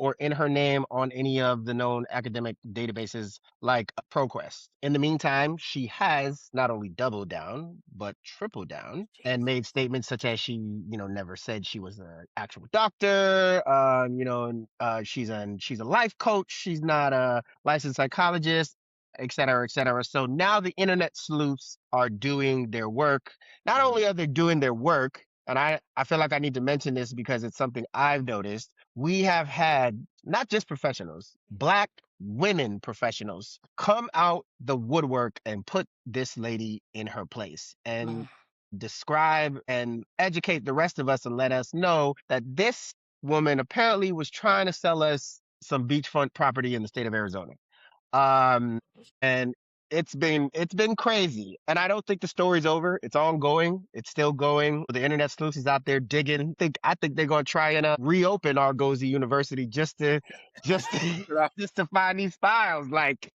or in her name on any of the known academic databases like ProQuest. In the meantime, she has not only doubled down but tripled down and made statements such as she, never said she was an actual doctor. She's a life coach. She's not a licensed psychologist, et cetera, et cetera. So now the internet sleuths are doing their work. Not only are they doing their work, and I feel like I need to mention this because it's something I've noticed. We have had not just professionals, Black women professionals come out the woodwork and put this lady in her place and describe and educate the rest of us and let us know that this woman apparently was trying to sell us some beachfront property in the state of Arizona. Um, and it's been crazy. And I don't think the story's over. It's ongoing. It's still going. The internet sleuths is out there digging. I think they're gonna try and reopen Argosy University just to find these files. Like,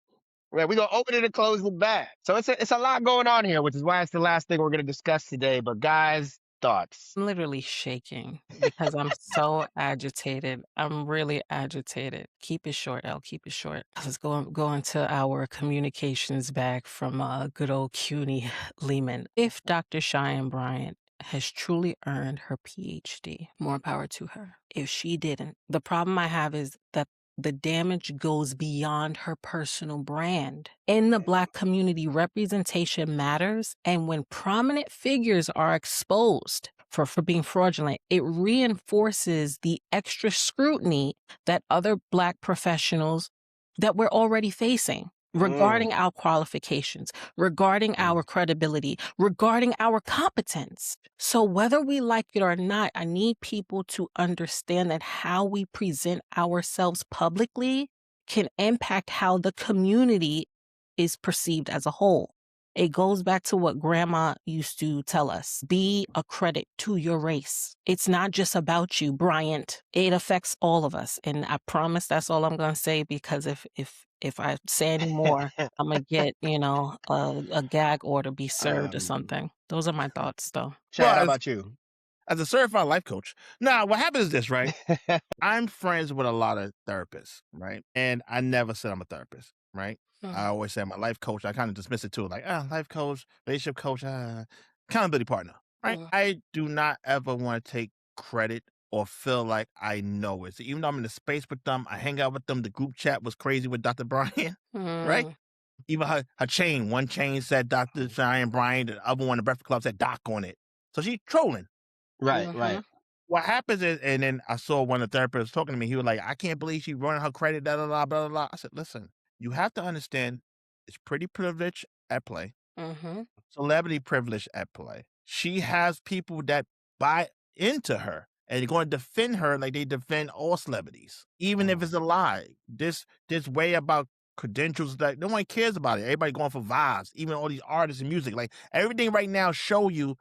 we're gonna open it and close it back. So it's a lot going on here, which is why it's the last thing we're gonna discuss today. But guys, thoughts? I'm literally shaking because I'm so agitated. I'm really agitated. Keep it short, Elle. Keep it short. Let's go into our communications bag from good old CUNY Lehman. If Dr. Cheyenne Bryant has truly earned her PhD, more power to her. If she didn't, the problem I have is that the damage goes beyond her personal brand. In the Black community, representation matters. And when prominent figures are exposed for being fraudulent, it reinforces the extra scrutiny that other Black professionals that we're already facing regarding our qualifications, regarding our credibility, regarding our competence. So whether we like it or not, I need people to understand that how we present ourselves publicly can impact how the community is perceived as a whole. It goes back to what grandma used to tell us. Be a credit to your race. It's not just about you, Bryant. It affects all of us. And I promise that's all I'm going to say, because if I say any more, I'm going to get, a gag order be served or something. Those are my thoughts, though. Chad, how about you? As a certified life coach. Now, what happens is this, right? I'm friends with a lot of therapists, right? And I never said I'm a therapist, right? I always say I'm a life coach. I kind of dismiss it too, like, life coach, relationship coach, accountability partner, right? I do not ever want to take credit or feel like I know it. So even though I'm in the space with them, I hang out with them. The group chat was crazy with Dr. Brian, right? Even her chain, one chain said Dr. Cheyenne Bryant, the other one, the Breakfast Club, said Doc on it. So she's trolling. Right. What happens is, and then I saw one of the therapists talking to me. He was like, I can't believe she's running her credit, blah, blah, blah, blah, blah. I said, listen, you have to understand it's pretty privilege at play, celebrity privilege at play. She has people that buy into her and they're going to defend her like they defend all celebrities, even if it's a lie. This way about credentials that no one cares about it. Everybody going for vibes, even all these artists and music. Like everything right now show you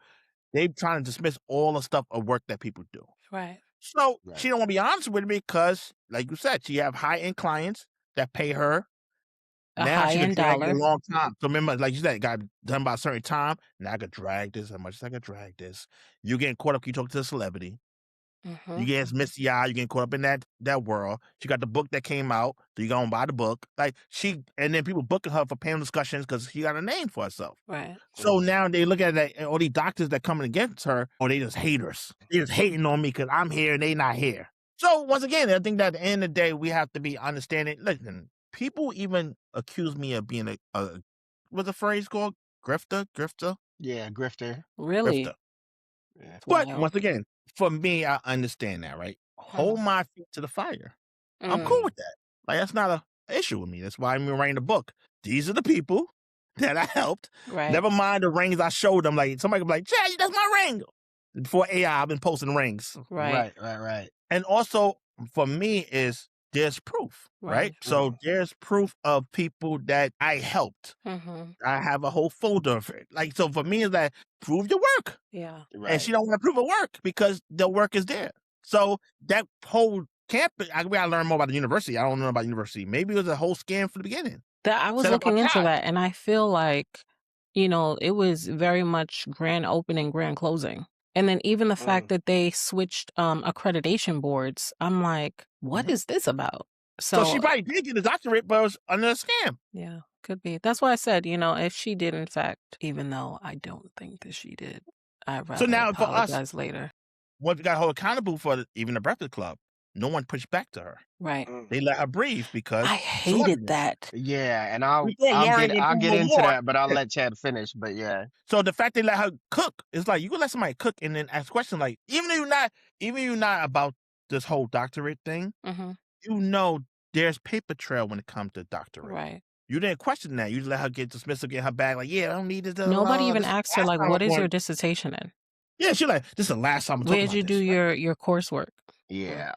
they're trying to dismiss all the stuff of work that people do. Right. So she don't want to be honest with me because, like you said, she have high-end clients that pay her. Now she can drag it a long time. So remember, like you said, it got done by a certain time. Now I could drag this. How much as I could drag this? You getting caught up. You talk to a celebrity. You getting misty eye. You getting caught up in that world. She got the book that came out, so you go and buy the book. Like and then people booking her for panel discussions because she got a name for herself. Right. So now they look at that, and all these doctors that coming against her, or they just haters. They just hating on me because I'm here and they not here. So once again, I think that at the end of the day, we have to be understanding. Listen, people even accuse me of being a what's the phrase called? Grifter? Yeah, grifter. Really? Grifter. Yeah. But once again, for me, I understand that, right? Hold my feet to the fire. I'm cool with that. Like, that's not an issue with me. That's why I'm writing the book. These are the people that I helped. Right. Never mind the rings I showed them. Like, somebody could be like, Chad, that's my ring. Before AI, I've been posting rings. Right. And also, for me, there's proof, right? So there's proof of people that I helped. I have a whole folder of it. Like, so for me, it's like, prove your work. Yeah. And she don't want to prove her work because the work is there. So that whole campus, I gotta learn more about the university. I don't know about university. Maybe it was a whole scam from the beginning. That I was looking into that, and I feel like, it was very much grand opening, grand closing. And then even the fact that they switched accreditation boards, I'm like, what is this about? So she probably did get a doctorate, but it was under a scam. Yeah, could be. That's why I said, if she did, in fact, even though I don't think that she did, I'd rather apologize later. What we got to hold accountable for, even the Breakfast Club, no one pushed back to her. Right. They let her breathe because I hated that. Yeah, and I'll get into that, but I'll let Chad finish. But yeah. So the fact they let her cook, it's like you can let somebody cook and then ask questions like, even if you're not about this whole doctorate thing, there's paper trail when it comes to doctorate. Right. You didn't question that. You just let her get dismissed, get her bag. Like, yeah, I don't need this. Nobody even This is asked the her, last like, time I'm what is going. your dissertation in? Yeah, she's like, this is the last time I'm talking Where'd about you do this. Right? your coursework? Yeah.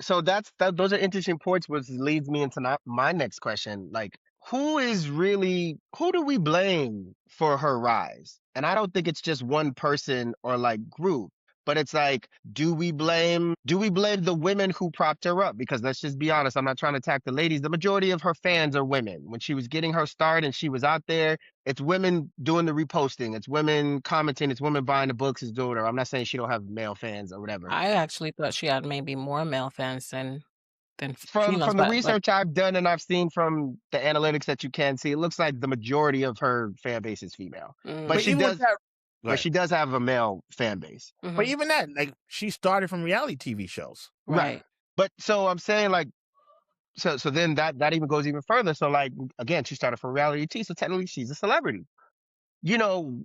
So those are interesting points, which leads me into my next question. Like, who do we blame for her rise? And I don't think it's just one person or like group, but it's like, do we blame the women who propped her up? Because let's just be honest, I'm not trying to attack the ladies. The majority of her fans are women. When she was getting her start and she was out there, it's women doing the reposting, it's women commenting, it's women buying the books, it's doing her. I'm not saying she don't have male fans or whatever. I actually thought she had maybe more male fans than From females, the but research I've done and I've seen from the analytics that you can see, it looks like the majority of her fan base is female. But But she even with does that, go but ahead. she does have a male fan base. But even that, like, she started from reality TV shows. Right. right. But so I'm saying like so then that even goes even further. So like again, she started from reality TV, so technically she's a celebrity.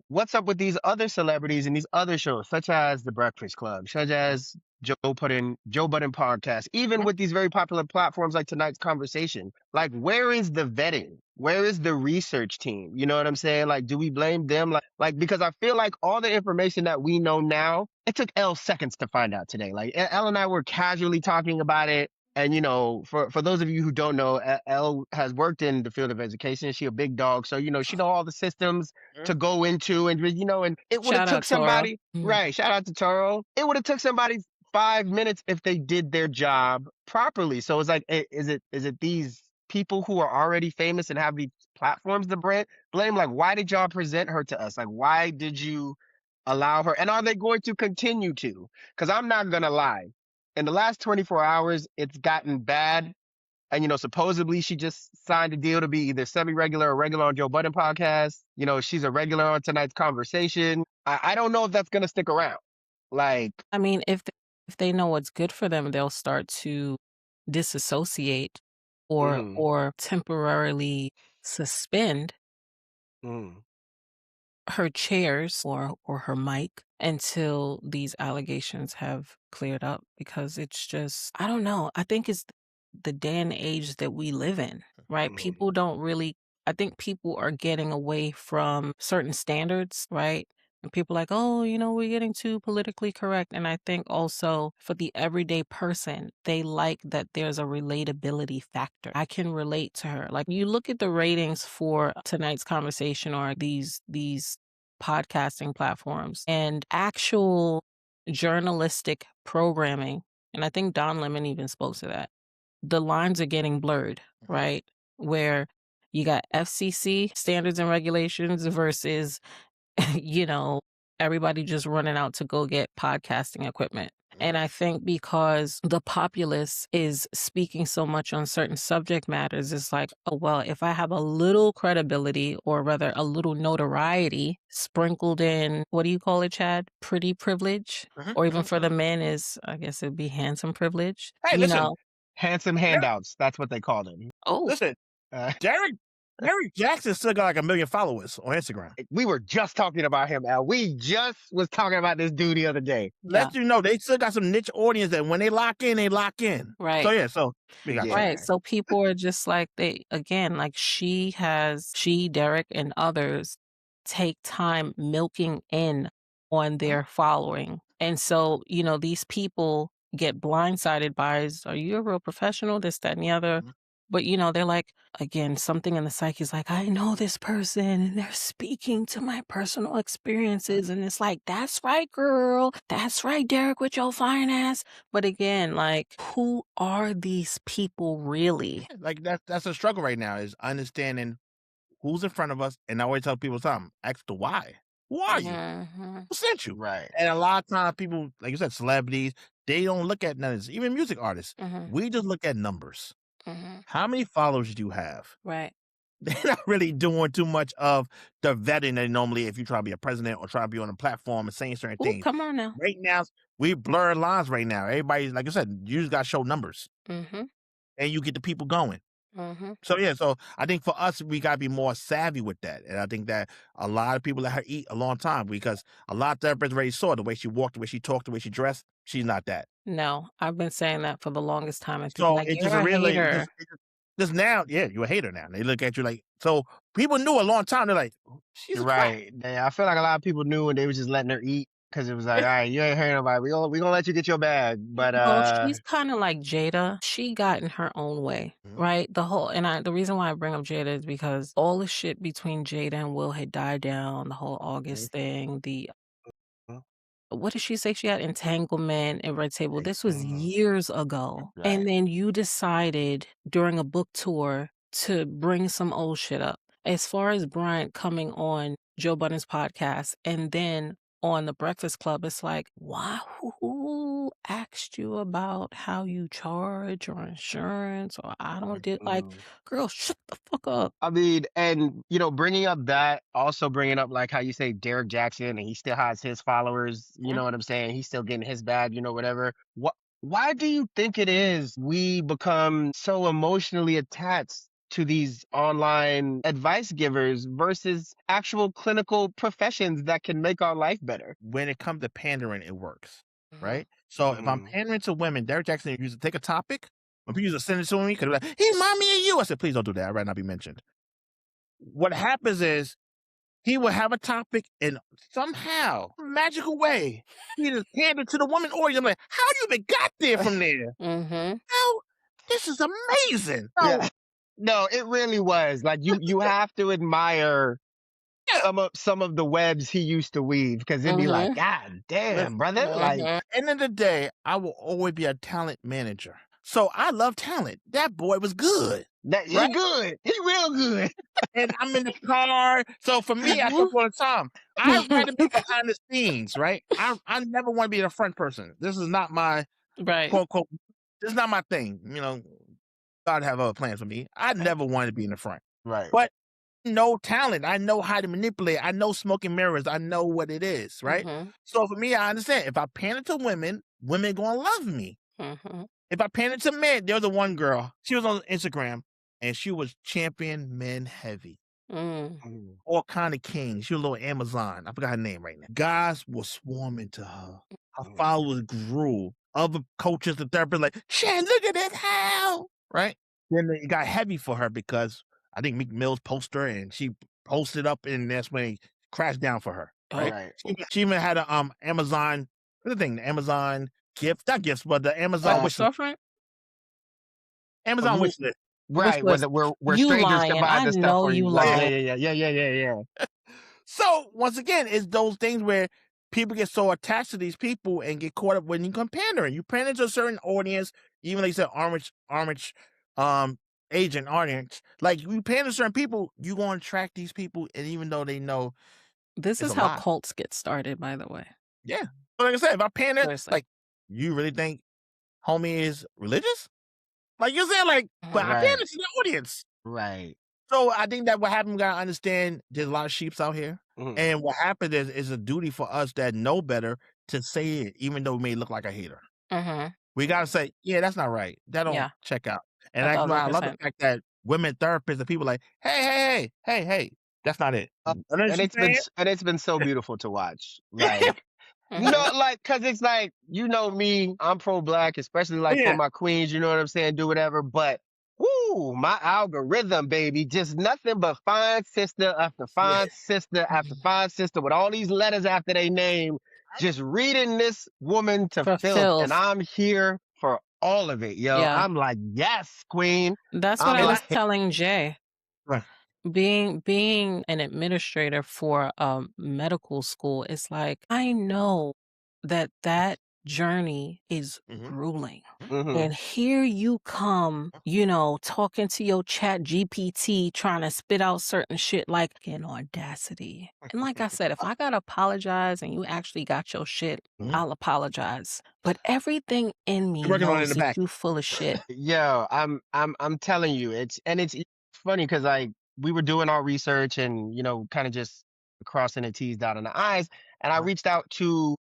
What's up with these other celebrities and these other shows, such as The Breakfast Club, such as Joe Budden podcast, even with these very popular platforms like tonight's conversation? Like, where is the vetting? Where is the research team? You know what I'm saying? Like, do we blame them? Like because I feel like all the information that we know now, it took Elle seconds to find out today. Like, Elle and I were casually talking about it. And for those of you who don't know, Elle has worked in the field of education. She a big dog, so she know all the systems to go into, and and it would have Shout took out Toro. somebody, right? Shout out to Toro. It would have took somebody 5 minutes if they did their job properly. So it's like, is it these people who are already famous and have these platforms to blame? Like, why did y'all present her to us? Like, why did you allow her? And are they going to continue to? Because I'm not gonna lie. In the last 24 hours, it's gotten bad. And, supposedly she just signed a deal to be either semi-regular or regular on Joe Budden podcast. She's a regular on tonight's conversation. I don't know if that's going to stick around. Like, I mean, if they know what's good for them, they'll start to disassociate mhm, or temporarily suspend mhm, her chairs or her mic until these allegations have cleared up, because it's just, I don't know. I think it's the day and age that we live in, right? mhm, People don't really, I think people are getting away from certain standards, right? And people are like, oh, we're getting too politically correct. And I think also for the everyday person, they like that there's a relatability factor. I can relate to her. Like, you look at the ratings for tonight's conversation or these podcasting platforms and actual journalistic programming. And I think Don Lemon even spoke to that. The lines are getting blurred, right? Where you got FCC standards and regulations versus, everybody just running out to go get podcasting equipment. And I think because the populace is speaking so much on certain subject matters, it's like, oh, well, if I have a little credibility, or rather a little notoriety sprinkled in, what do you call it, Chad? Pretty privilege? Or even for the men is, I guess it'd be handsome privilege. Hey, listen, handsome handouts. That's what they call them. Oh, listen, Uh, Derek Jackson still got like 1 million followers on Instagram. we were just talking about him, Al. We just was talking about this dude the other day. yeah. Let you know they still got some niche audience that when they lock in, they lock in. Right. So so we got Yeah. Right. So people are just like, like she, Derek, and others take time milking in on their following. And so, these people get blindsided by, are you a real professional? This, that, and the other. But, they're like, again, something in the psyche is like, I know this person and they're speaking to my personal experiences. And it's like, that's right, girl. That's right, Derek, with your fine ass. But again, like, who are these people really? Like that's a struggle right now, is understanding who's in front of us. And I always tell people something, ask the why. Who are you? Mhm. Who sent you? Right. And a lot of times people, like you said, celebrities, they don't look at none of this. Even music artists, we just look at numbers. How many followers do you have? Right. They're not really doing too much of the vetting that normally, if you try to be a president or try to be on a platform and saying certain Ooh, things. come on now. Right now, we blur lines right now. Everybody's, like I said, you just got to show numbers Mm-hmm. and you get the people going. Mm-hmm. So I think for us, we got to be more savvy with that. And I think that a lot of people let her eat a long time, because a lot of therapists already saw the way she walked, the way she talked, the way she dressed. she's not that. No, I've been saying that for the longest time, and people So like, it just "You're a really hater." just now, yeah, you're a hater now. They look at you like so. People knew a long time. They're like, she's a crack. Right. I feel like a lot of people knew and they was just letting her eat because it was like, all right, you ain't hurting nobody. We gonna let you get your bag. But Well, she's kinda like Jada. She got in her own way, Mhm. right? The reason why I bring up Jada is because all the shit between Jada and Will had died down, the whole August thing, what did she say she had? Entanglement and Red Table. This was years ago. And right. then you decided during a book tour to bring some old shit up. As far as Bryant coming on Joe Budden's podcast and then on the Breakfast Club, it's like, wow, who asked you about how you charge or insurance or I don't did like, girl, shut the fuck up. I mean, and bringing up that, also bringing up like how you say Derek Jackson, and he still has his followers. You know what I'm saying? He's still getting his bag. Whatever. Why do you think it is we become so emotionally attached to these online advice givers versus actual clinical professions that can make our life better? When it comes to pandering, it works, right? So if I'm pandering to women, Derek Jackson used to take a topic. When people used to send it to me, because like, he remind me of you. I said, please don't do that. I'd rather not be mentioned. What happens is he will have a topic and somehow, magical way, he just hand it to the woman audience. I'm like, how you even got there from there? How? This is amazing. Yeah. No, it really was. Like you have to admire some of the webs he used to weave because it'd be like, God damn, brother. Like End of the day, I will always be a talent manager. So I love talent. That boy was good. that he Right? good. He real good. And I'm in the car. So for me, I tell all the time, I'd rather be behind the scenes, right? I never want to be the front person. This is not my Right. quote unquote. This is not my thing. God have other plans for me. I never wanted to be in the front. Right. But no talent. I know how to manipulate. I know smoke and mirrors. I know what it is, right? So for me, I understand. If I pander to women, women gonna love me. If I pander to men, there was a one girl. She was on Instagram and she was champion men heavy. All kind of kings. She was a little Amazon. I forgot her name right now. Guys were swarming to her. Her followers grew. Other coaches, the therapists, like, Shan, look at this, how? Right? Then it got heavy for her because I think Meek Mill's posted her and she posted up and that's when it crashed down for her. Right? Right. She even had a Amazon, what's the thing? The Amazon gift, not gifts, but the Amazon wish list. Storefront? Amazon wish list. Right. Wish list. Where You strangers lying. can buy I the stuff know for you. you Like, lying. yeah. So once again, it's those things where people get so attached to these people and get caught up when you come pandering. You pander to a certain audience, even like you said, orange, agent audience. Like you pander to certain people, you gonna attract these people, and even though they know This it's is a how lie. cults get started, by the way. Yeah. But like I said, if I pander, Seriously. like you really think homie is religious? Like you're saying, like, but I Right. pander to the audience. Right. So I think that what happened, we gotta understand there's a lot of sheeps out here. And what happened is a duty for us that know better to say it, even though it may look like a hater. We gotta say, yeah, that's not right. That don't check out. And that's why I love the 1000%. fact that women therapists and people like, hey, that's not it. And it's been so beautiful to watch. Like no, like, cause it's like, me, I'm pro-black, especially like for my queens, you know what I'm saying? Do whatever. But, woo, my algorithm, baby, just nothing but fine sister after fine sister after fine sister with all these letters after their name, just reading this woman to For filth. filth. And I'm here for all of it, yo. Yeah. I'm like, yes, queen. That's what I'm I was like, telling Jay. Right. Being an administrator for medical school, it's like I know that journey is grueling. And here you come, talking to your chat GPT, trying to spit out certain shit like in audacity. And like I said, if I gotta apologize and you actually got your shit, I'll apologize. But everything in me Working on it in knows the that back. you full of shit. yo, I'm telling you, it's funny because like we were doing our research and kind of just crossing the T's, dotting the I's, and I reached out to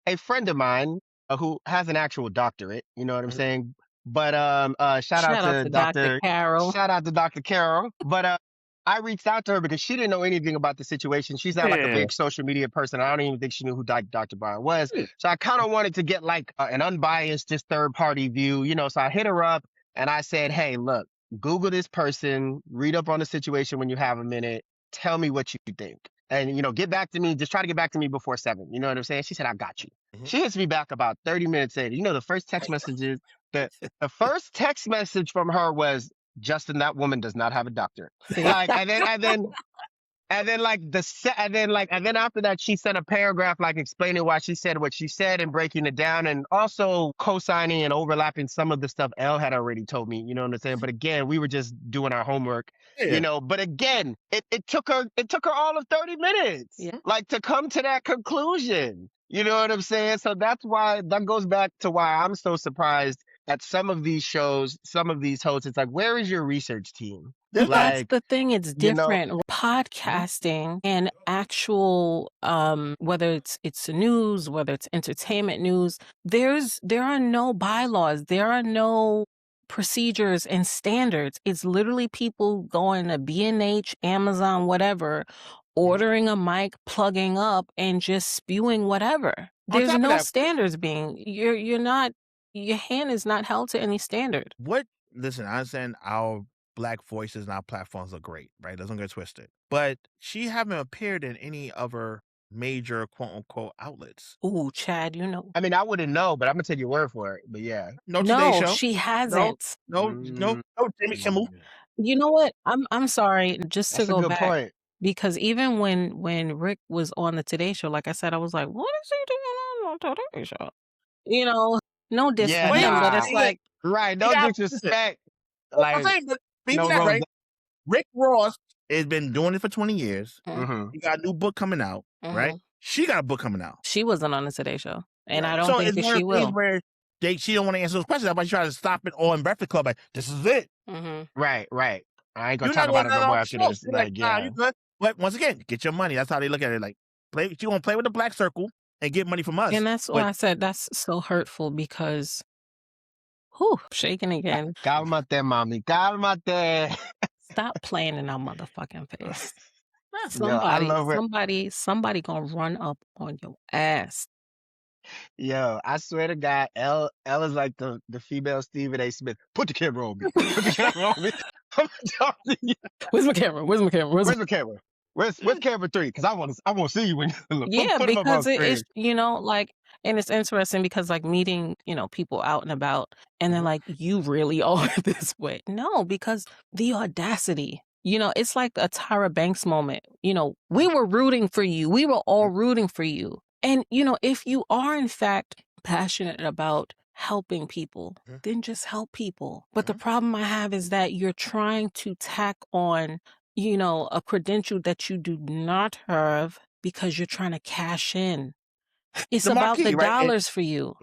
a friend of mine who has an actual doctorate. You know what I'm saying? But shout out Shout out to to Dr. Carol. Shout out to Dr. Carol. But I reached out to her because she didn't know anything about the situation. She's not like a Yeah. big social media person. I don't even think she knew who Dr. Brian was. Yeah. So I kind of wanted to get like an unbiased, just third party view, So I hit her up and I said, hey, look, Google this person, read up on the situation when you have a minute. Tell me what you think. And, get back to me. Just try to get back to me before 7. You know what I'm saying? She said, I got you. She hits me back about 30 minutes later. The first text messages, the first text message from her was, Justin, that woman does not have a doctorate. See? Like, and then after that, she sent a paragraph like explaining why she said what she said and breaking it down, and also co-signing and overlapping some of the stuff Elle had already told me. You know what I'm saying? But again, we were just doing our homework. Yeah. But again, it took her all of 30 minutes, Yeah. like to come to that conclusion. You know what I'm saying? So that goes back to why I'm so surprised at some of these shows, some of these hosts. It's like, where is your research team? But that's Like, the thing, it's different. Mhm. Podcasting and actual, whether it's the news, whether it's entertainment news, there are no bylaws, there are no procedures and standards. It's literally people going to B&H, Amazon, whatever, ordering a mic, plugging up, and just spewing whatever. On There's top of no that, standards being, you're not, your hand is not held to any standard. listen, I understand our Black voices and our platforms are great, right? Doesn't get twisted. But she haven't appeared in any other major quote unquote outlets. Ooh, Chad, I mean, I wouldn't know, but I'm gonna take your word for it. But yeah. No Today No, Show. she No, hasn't. no Jimmy Kimmel. You know what? I'm sorry, just to That's a go good back, point. because even when Rick was on the Today Show, like I said, I was like, what is he doing on the Today Show? No diss Yeah, for him, but it's nah. like, Right. No disrespect. I'm Like, saying, but no even that, rose. right? Rick Ross has been doing it for 20 years. Mm-hmm. He got a new book coming out, right? She got a book coming out. she wasn't on the Today Show, and Right. I don't So think it's that one she of the things will. where she don't want to answer those questions. That's why she try to stop it all in Breakfast Club. Like, this is it. Right. I ain't gonna You're talk not about going it to no let more off after show. this. You're like, Like, nah, yeah. you good. But once again, get your money. That's how they look at it. Like, you want to play with the Black Circle and get money from us. And that's why I said that's so hurtful, because shaking again. Cálmate, mami. Cálmate. Stop playing in our motherfucking face. Yo, I love it. Somebody gonna run up on your ass. Yo, I swear to God, Elle is like the female Stephen A. Smith. Put the camera on me. Put the camera on me. I'm telling you. Where's my camera? Where's my camera? Where's camera 3? Because I want to see you when you look. Yeah, Put them up on because screen. it's, like, and it's interesting because, like, meeting, people out and about, and then like, you really are this way. No, because the audacity, it's like a Tyra Banks moment. We were rooting for you. We were all rooting for you. And, if you are in fact passionate about helping people, then just help people. But the problem I have is that you're trying to tack on, a credential that you do not have, because you're trying to cash in. It's The about marquee, the right? dollars for you.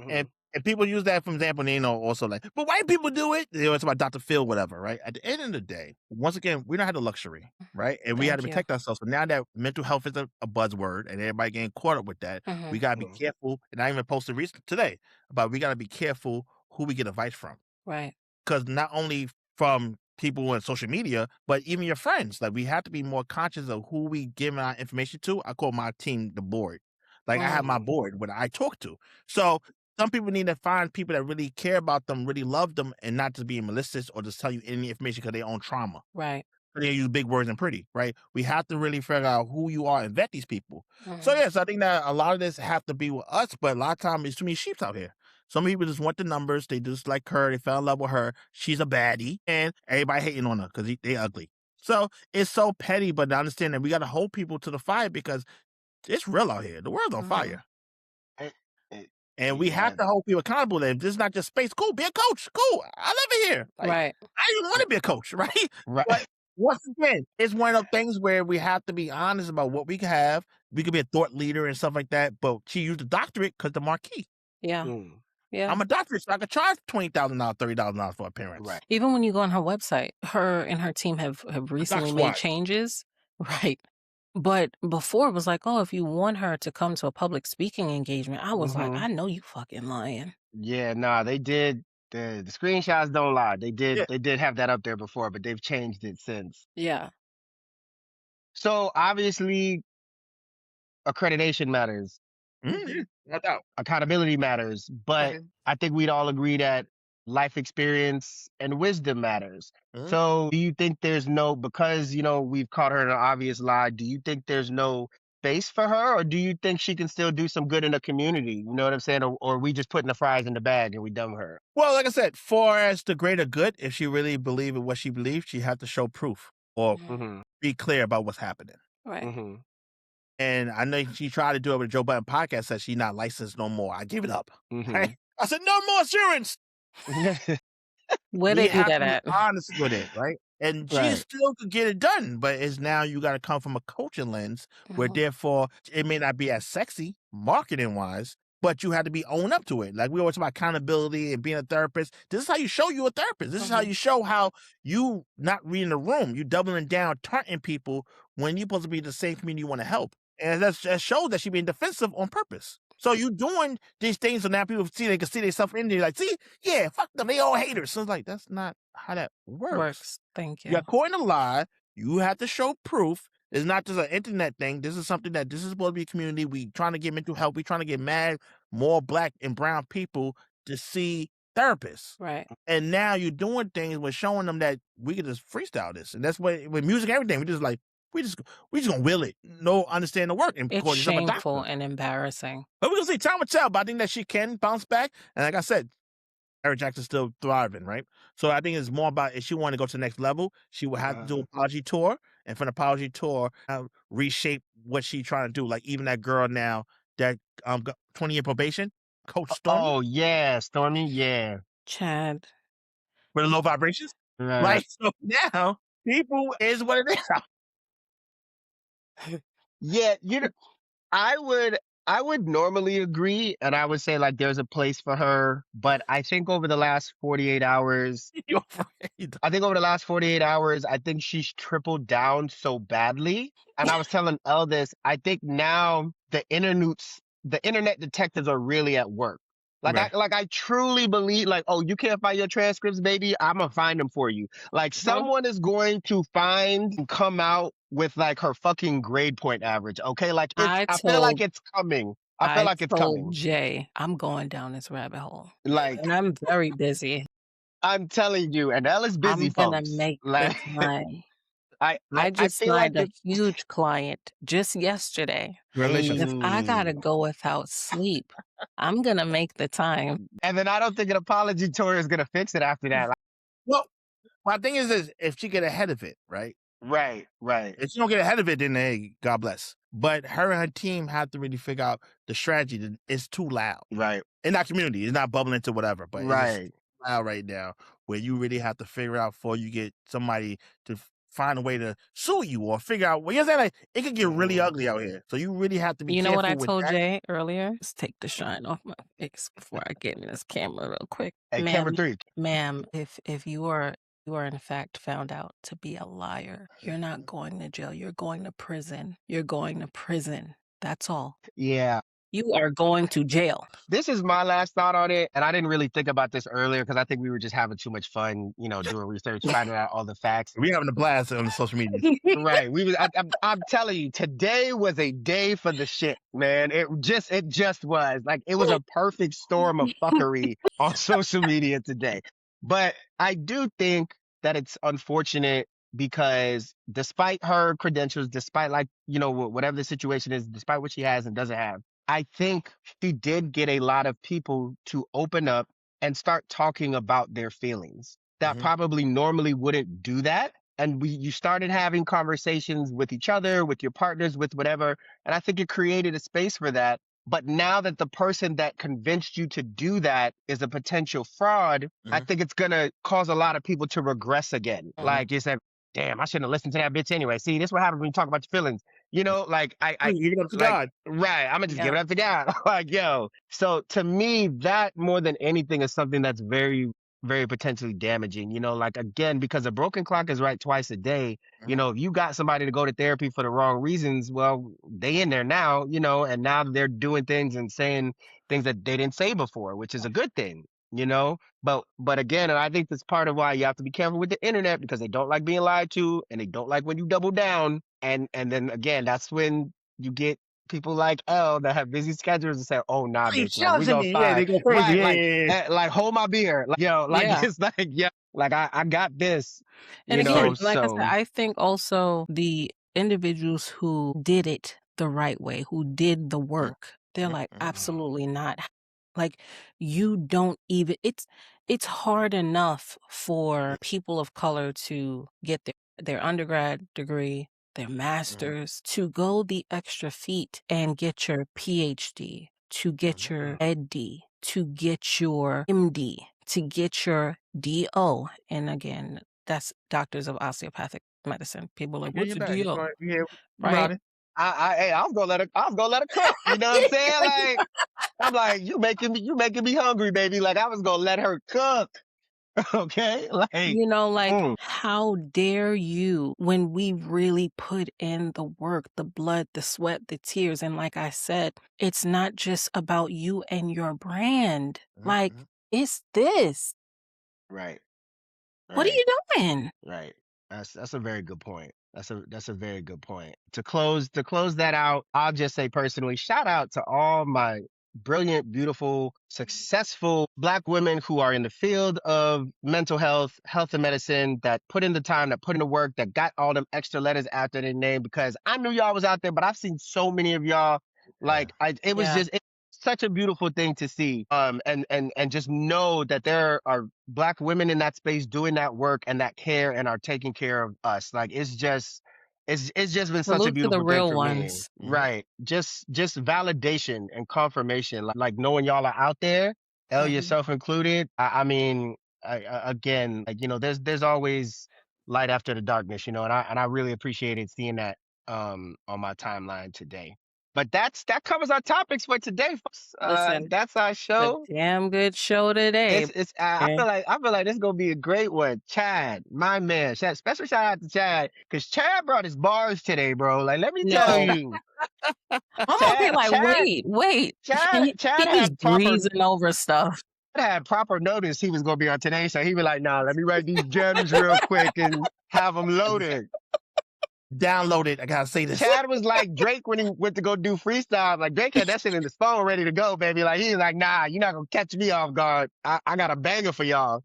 And people use that for example, and also like, but white people do it. It's about Dr. Phil, whatever, right? At the end of the day, once again, we don't have the luxury, right? And we had to protect ourselves. But now that mental health is a buzzword and everybody getting caught up with that, we gotta be careful. And I even posted recently today about we gotta be careful who we get advice from. Right. Because not only from people on social media, but even your friends. Like, we have to be more conscious of who we give our information to. I call my team the board. Like, I have my board when I talk to. So some people need to find people that really care about them, really love them, and not just being malicious or just tell you any information because they own trauma. Right. They use big words and pretty, right? We have to really figure out who you are and vet these people. So yes, I think that a lot of this have to be with us, but a lot of times there's too many sheeps out here. Some people just want the numbers. They just like her. They fell in love with her. She's a baddie, and everybody hating on her because they ugly. So it's so petty, but I understand that we got to hold people to the fire because it's real out here. The world's on fire. And we have to hold people accountable. If this is not just space, cool, be a coach. Cool. I live in here. Like, right. I even want to be a coach, right? Right. But once again, it's one of those things where we have to be honest about what we can have. We could be a thought leader and stuff like that, but she used a doctorate because the marquee. Yeah. Yeah. I'm a doctorate, so I could charge $20,000, $30,000 for appearance. Right. Even when you go on her website, her and her team have recently made changes. Right. But before it was like, oh, if you want her to come to a public speaking engagement, I was like, I know you fucking lying. Yeah, nah, they did. The screenshots don't lie. They did have that up there before, but they've changed it since. Yeah. So obviously accreditation matters, Yeah, no doubt. accountability matters, but Okay. I think we'd all agree that life experience and wisdom matters. Mhm. So do you think there's no, because, we've caught her in an obvious lie, do you think there's no space for her, or do you think she can still do some good in the community? You know what I'm saying? Or we just putting the fries in the bag and we done with her? Well, like I said, far as the greater good, if she really believed in what she believed, she had to show proof or Mm-hmm. be clear about what's happening. Right. Mm-hmm. And I know she tried to do it with Joe Budden podcast, said she's not licensed no more. I gave it up. Mm-hmm. Right? I said, no more assurance. Where We they do have that to be at? honest with it, right? And she Right. still could get it done, but it's now you got to come from a coaching lens where therefore it may not be as sexy marketing wise, but you have to be own up to it. Like we always talk about accountability and being a therapist. This is how you show you a therapist. This is how you show how you not reading the room. You doubling down, taunting people when you're supposed to be the same community you want to help. And that shows that she's being defensive on purpose. So you doing these things so now people see they can see themselves in there like, see, yeah, fuck them, they all haters. So it's like that's not how that works. Thank You you. got caught in a lie. You have to show proof. It's not just an internet thing. This is something that this is supposed to be a community. We trying to get mental health. We trying to get mad more black and brown people to see therapists. Right. And now you're doing things with showing them that we can just freestyle this. And that's what with music, everything. We just gonna will it. No understand the work and It's call yourself a doctor. shameful and embarrassing. But we're gonna see time will tell. But I think that she can bounce back. And like I said, Eric Jackson's still thriving, right? So I think it's more about if she wanted to go to the next level, she would have to do an apology tour, and from the apology tour, reshape what she's trying to do. Like even that girl now that got 20-year probation, Coach Stormy, Oh yeah, Stormy, yeah. Chad. with the low vibrations, right? So now people is what it is. Yeah, I would normally agree, and I would say like there's a place for her, but I think over the last 48 hours, You're afraid. I think she's tripled down so badly. And I was telling Elle this, I think now the internet detectives are really at work. Like Right. I truly believe like, oh, you can't find your transcripts, baby. I'm gonna find them for you. Like someone is going to find and come out with like her fucking grade point average. Okay. Like I feel like it's coming. I feel like it's coming. Jay, I'm going down this rabbit hole. Like And I'm very busy. I'm telling you, and Elle is busy, I'm gonna folks. make Like the time. I just feel like signed a huge client just yesterday. If I gotta go without sleep, I'm gonna make the time. And then I don't think an apology tour is gonna fix it after that. Like, Well, my thing is if she get ahead of it, right? right. If she don't get ahead of it, then hey, God bless. But her and her team have to really figure out the strategy. That it's too loud. Right. In that community, it's not bubbling to whatever, but it's Right. too loud right now where you really have to figure out before you get somebody to find a way to sue you or figure out, well, you know what I'm saying? Like, it could get really ugly out here. So you really have to be You know careful what I with told that. Jay earlier? Let's take the shine off my face before I get in this camera real quick. Hey, camera 3. Ma'am, if you are in fact found out to be a liar, you're not going to jail. You're going to prison. You're going to prison. That's all. Yeah. You are going to jail. This is my last thought on it, and I didn't really think about this earlier because I think we were just having too much fun, doing research, finding out all the facts. We having a blast on the social media. Right. I'm telling you, today was a day for the shit, man. It just was. Like it was a perfect storm of fuckery on social media today. But I do think that it's unfortunate because despite her credentials, despite like, whatever the situation is, despite what she has and doesn't have, I think she did get a lot of people to open up and start talking about their feelings that probably normally wouldn't do that. And you started having conversations with each other, with your partners, with whatever. And I think it created a space for that. But now that the person that convinced you to do that is a potential fraud, I think it's going to cause a lot of people to regress again. Like you said, damn, I shouldn't have listened to that bitch anyway. See, this is what happens when you talk about your feelings. Like You give it up to God. Right. I'm gonna just give it up to God. Like, yo. So to me, that more than anything is something that's very, very potentially damaging. Like again, because a broken clock is right twice a day. If you got somebody to go to therapy for the wrong reasons, well, they in there now, and now they're doing things and saying things that they didn't say before, which is a good thing. you know. But again, and I think that's part of why you have to be careful with the internet, because they don't like being lied to, and they don't like when you double down. And then again, that's when you get people like L that have busy schedules and say, "Oh nah, He bitch, like we shoves in gonna me. Yeah, slide." they go crazy. Right, Yeah, yeah, yeah. like hold my beer, like yo, like Yeah. it's like yeah, like I got this, And you know. again, like I said, So I think also the individuals who did it the right way, who did the work, they're like, absolutely not. Like, you don't even, it's hard enough for people of color to get their undergrad degree, their master's, to go the extra feet and get your PhD, to get your EdD, to get your MD, to get your DO. And again, that's doctors of osteopathic medicine. People are like, Yeah, what's you're a back. You DO? know, yeah, you Right? got it. hey, I was gonna let her cook. You know what I'm saying? Like I'm like, you making me hungry, baby. Like I was gonna let her cook. Okay, like You know, like, how dare you when we really put in the work, the blood, the sweat, the tears. And like I said, it's not just about you and your brand. Like, it's this. right, What are right. you doing? Right. That's a very good point. That's a very good point. To close that out, I'll just say personally, shout out to all my brilliant, beautiful, successful Black women who are in the field of mental health, health and medicine, that put in the time, that put in the work, that got all them extra letters after their name, because I knew y'all was out there, but I've seen so many of y'all. Like it was Yeah. just such a beautiful thing to see. And just know that there are Black women in that space doing that work and that care and are taking care of us. Like it's just been such a Salute to the beautiful thing real for me. ones. Right. Just validation and confirmation. Like knowing y'all are out there, L yourself included. I mean, again, like, you know, there's always light after the darkness, you know, and I really appreciated seeing that on my timeline today. But that covers our topics for today, folks. Listen, That's our a show. damn good show today. It's I feel like this is gonna be a great one. Chad, my man, special shout out to Chad, because Chad brought his bars today, bro. Like, let me tell No. you, I'm over here like, wait. He Chad just breezing over stuff. had proper notice he was gonna be on today, so he was like, "Nah, let me write these gems real quick and have them loaded." Download it. I gotta say this. Chad was like Drake when he went to go do freestyle. Like Drake had that shit in his phone ready to go, baby. Like he was like, "Nah, you're not gonna catch me off guard. I got a banger for y'all."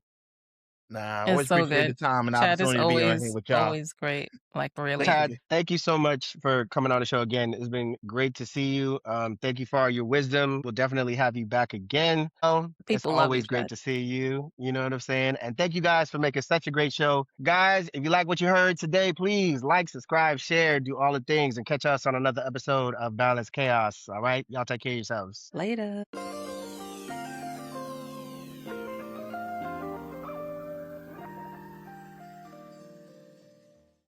Nah, I It's always so appreciate the good. time and Chad is opportunity to be on here with y'all. always great. Like, really. Chad, thank you so much for coming on the show again. It's been great to see you. Thank you for all your wisdom. We'll definitely have you back again. It's People love you, always great Chad. to see you. You know what I'm saying? And thank you guys for making such a great show. Guys, if you like what you heard today, please like, subscribe, share, do all the things, and catch us on another episode of Balanced Chaos. All right? Y'all take care of yourselves. Later.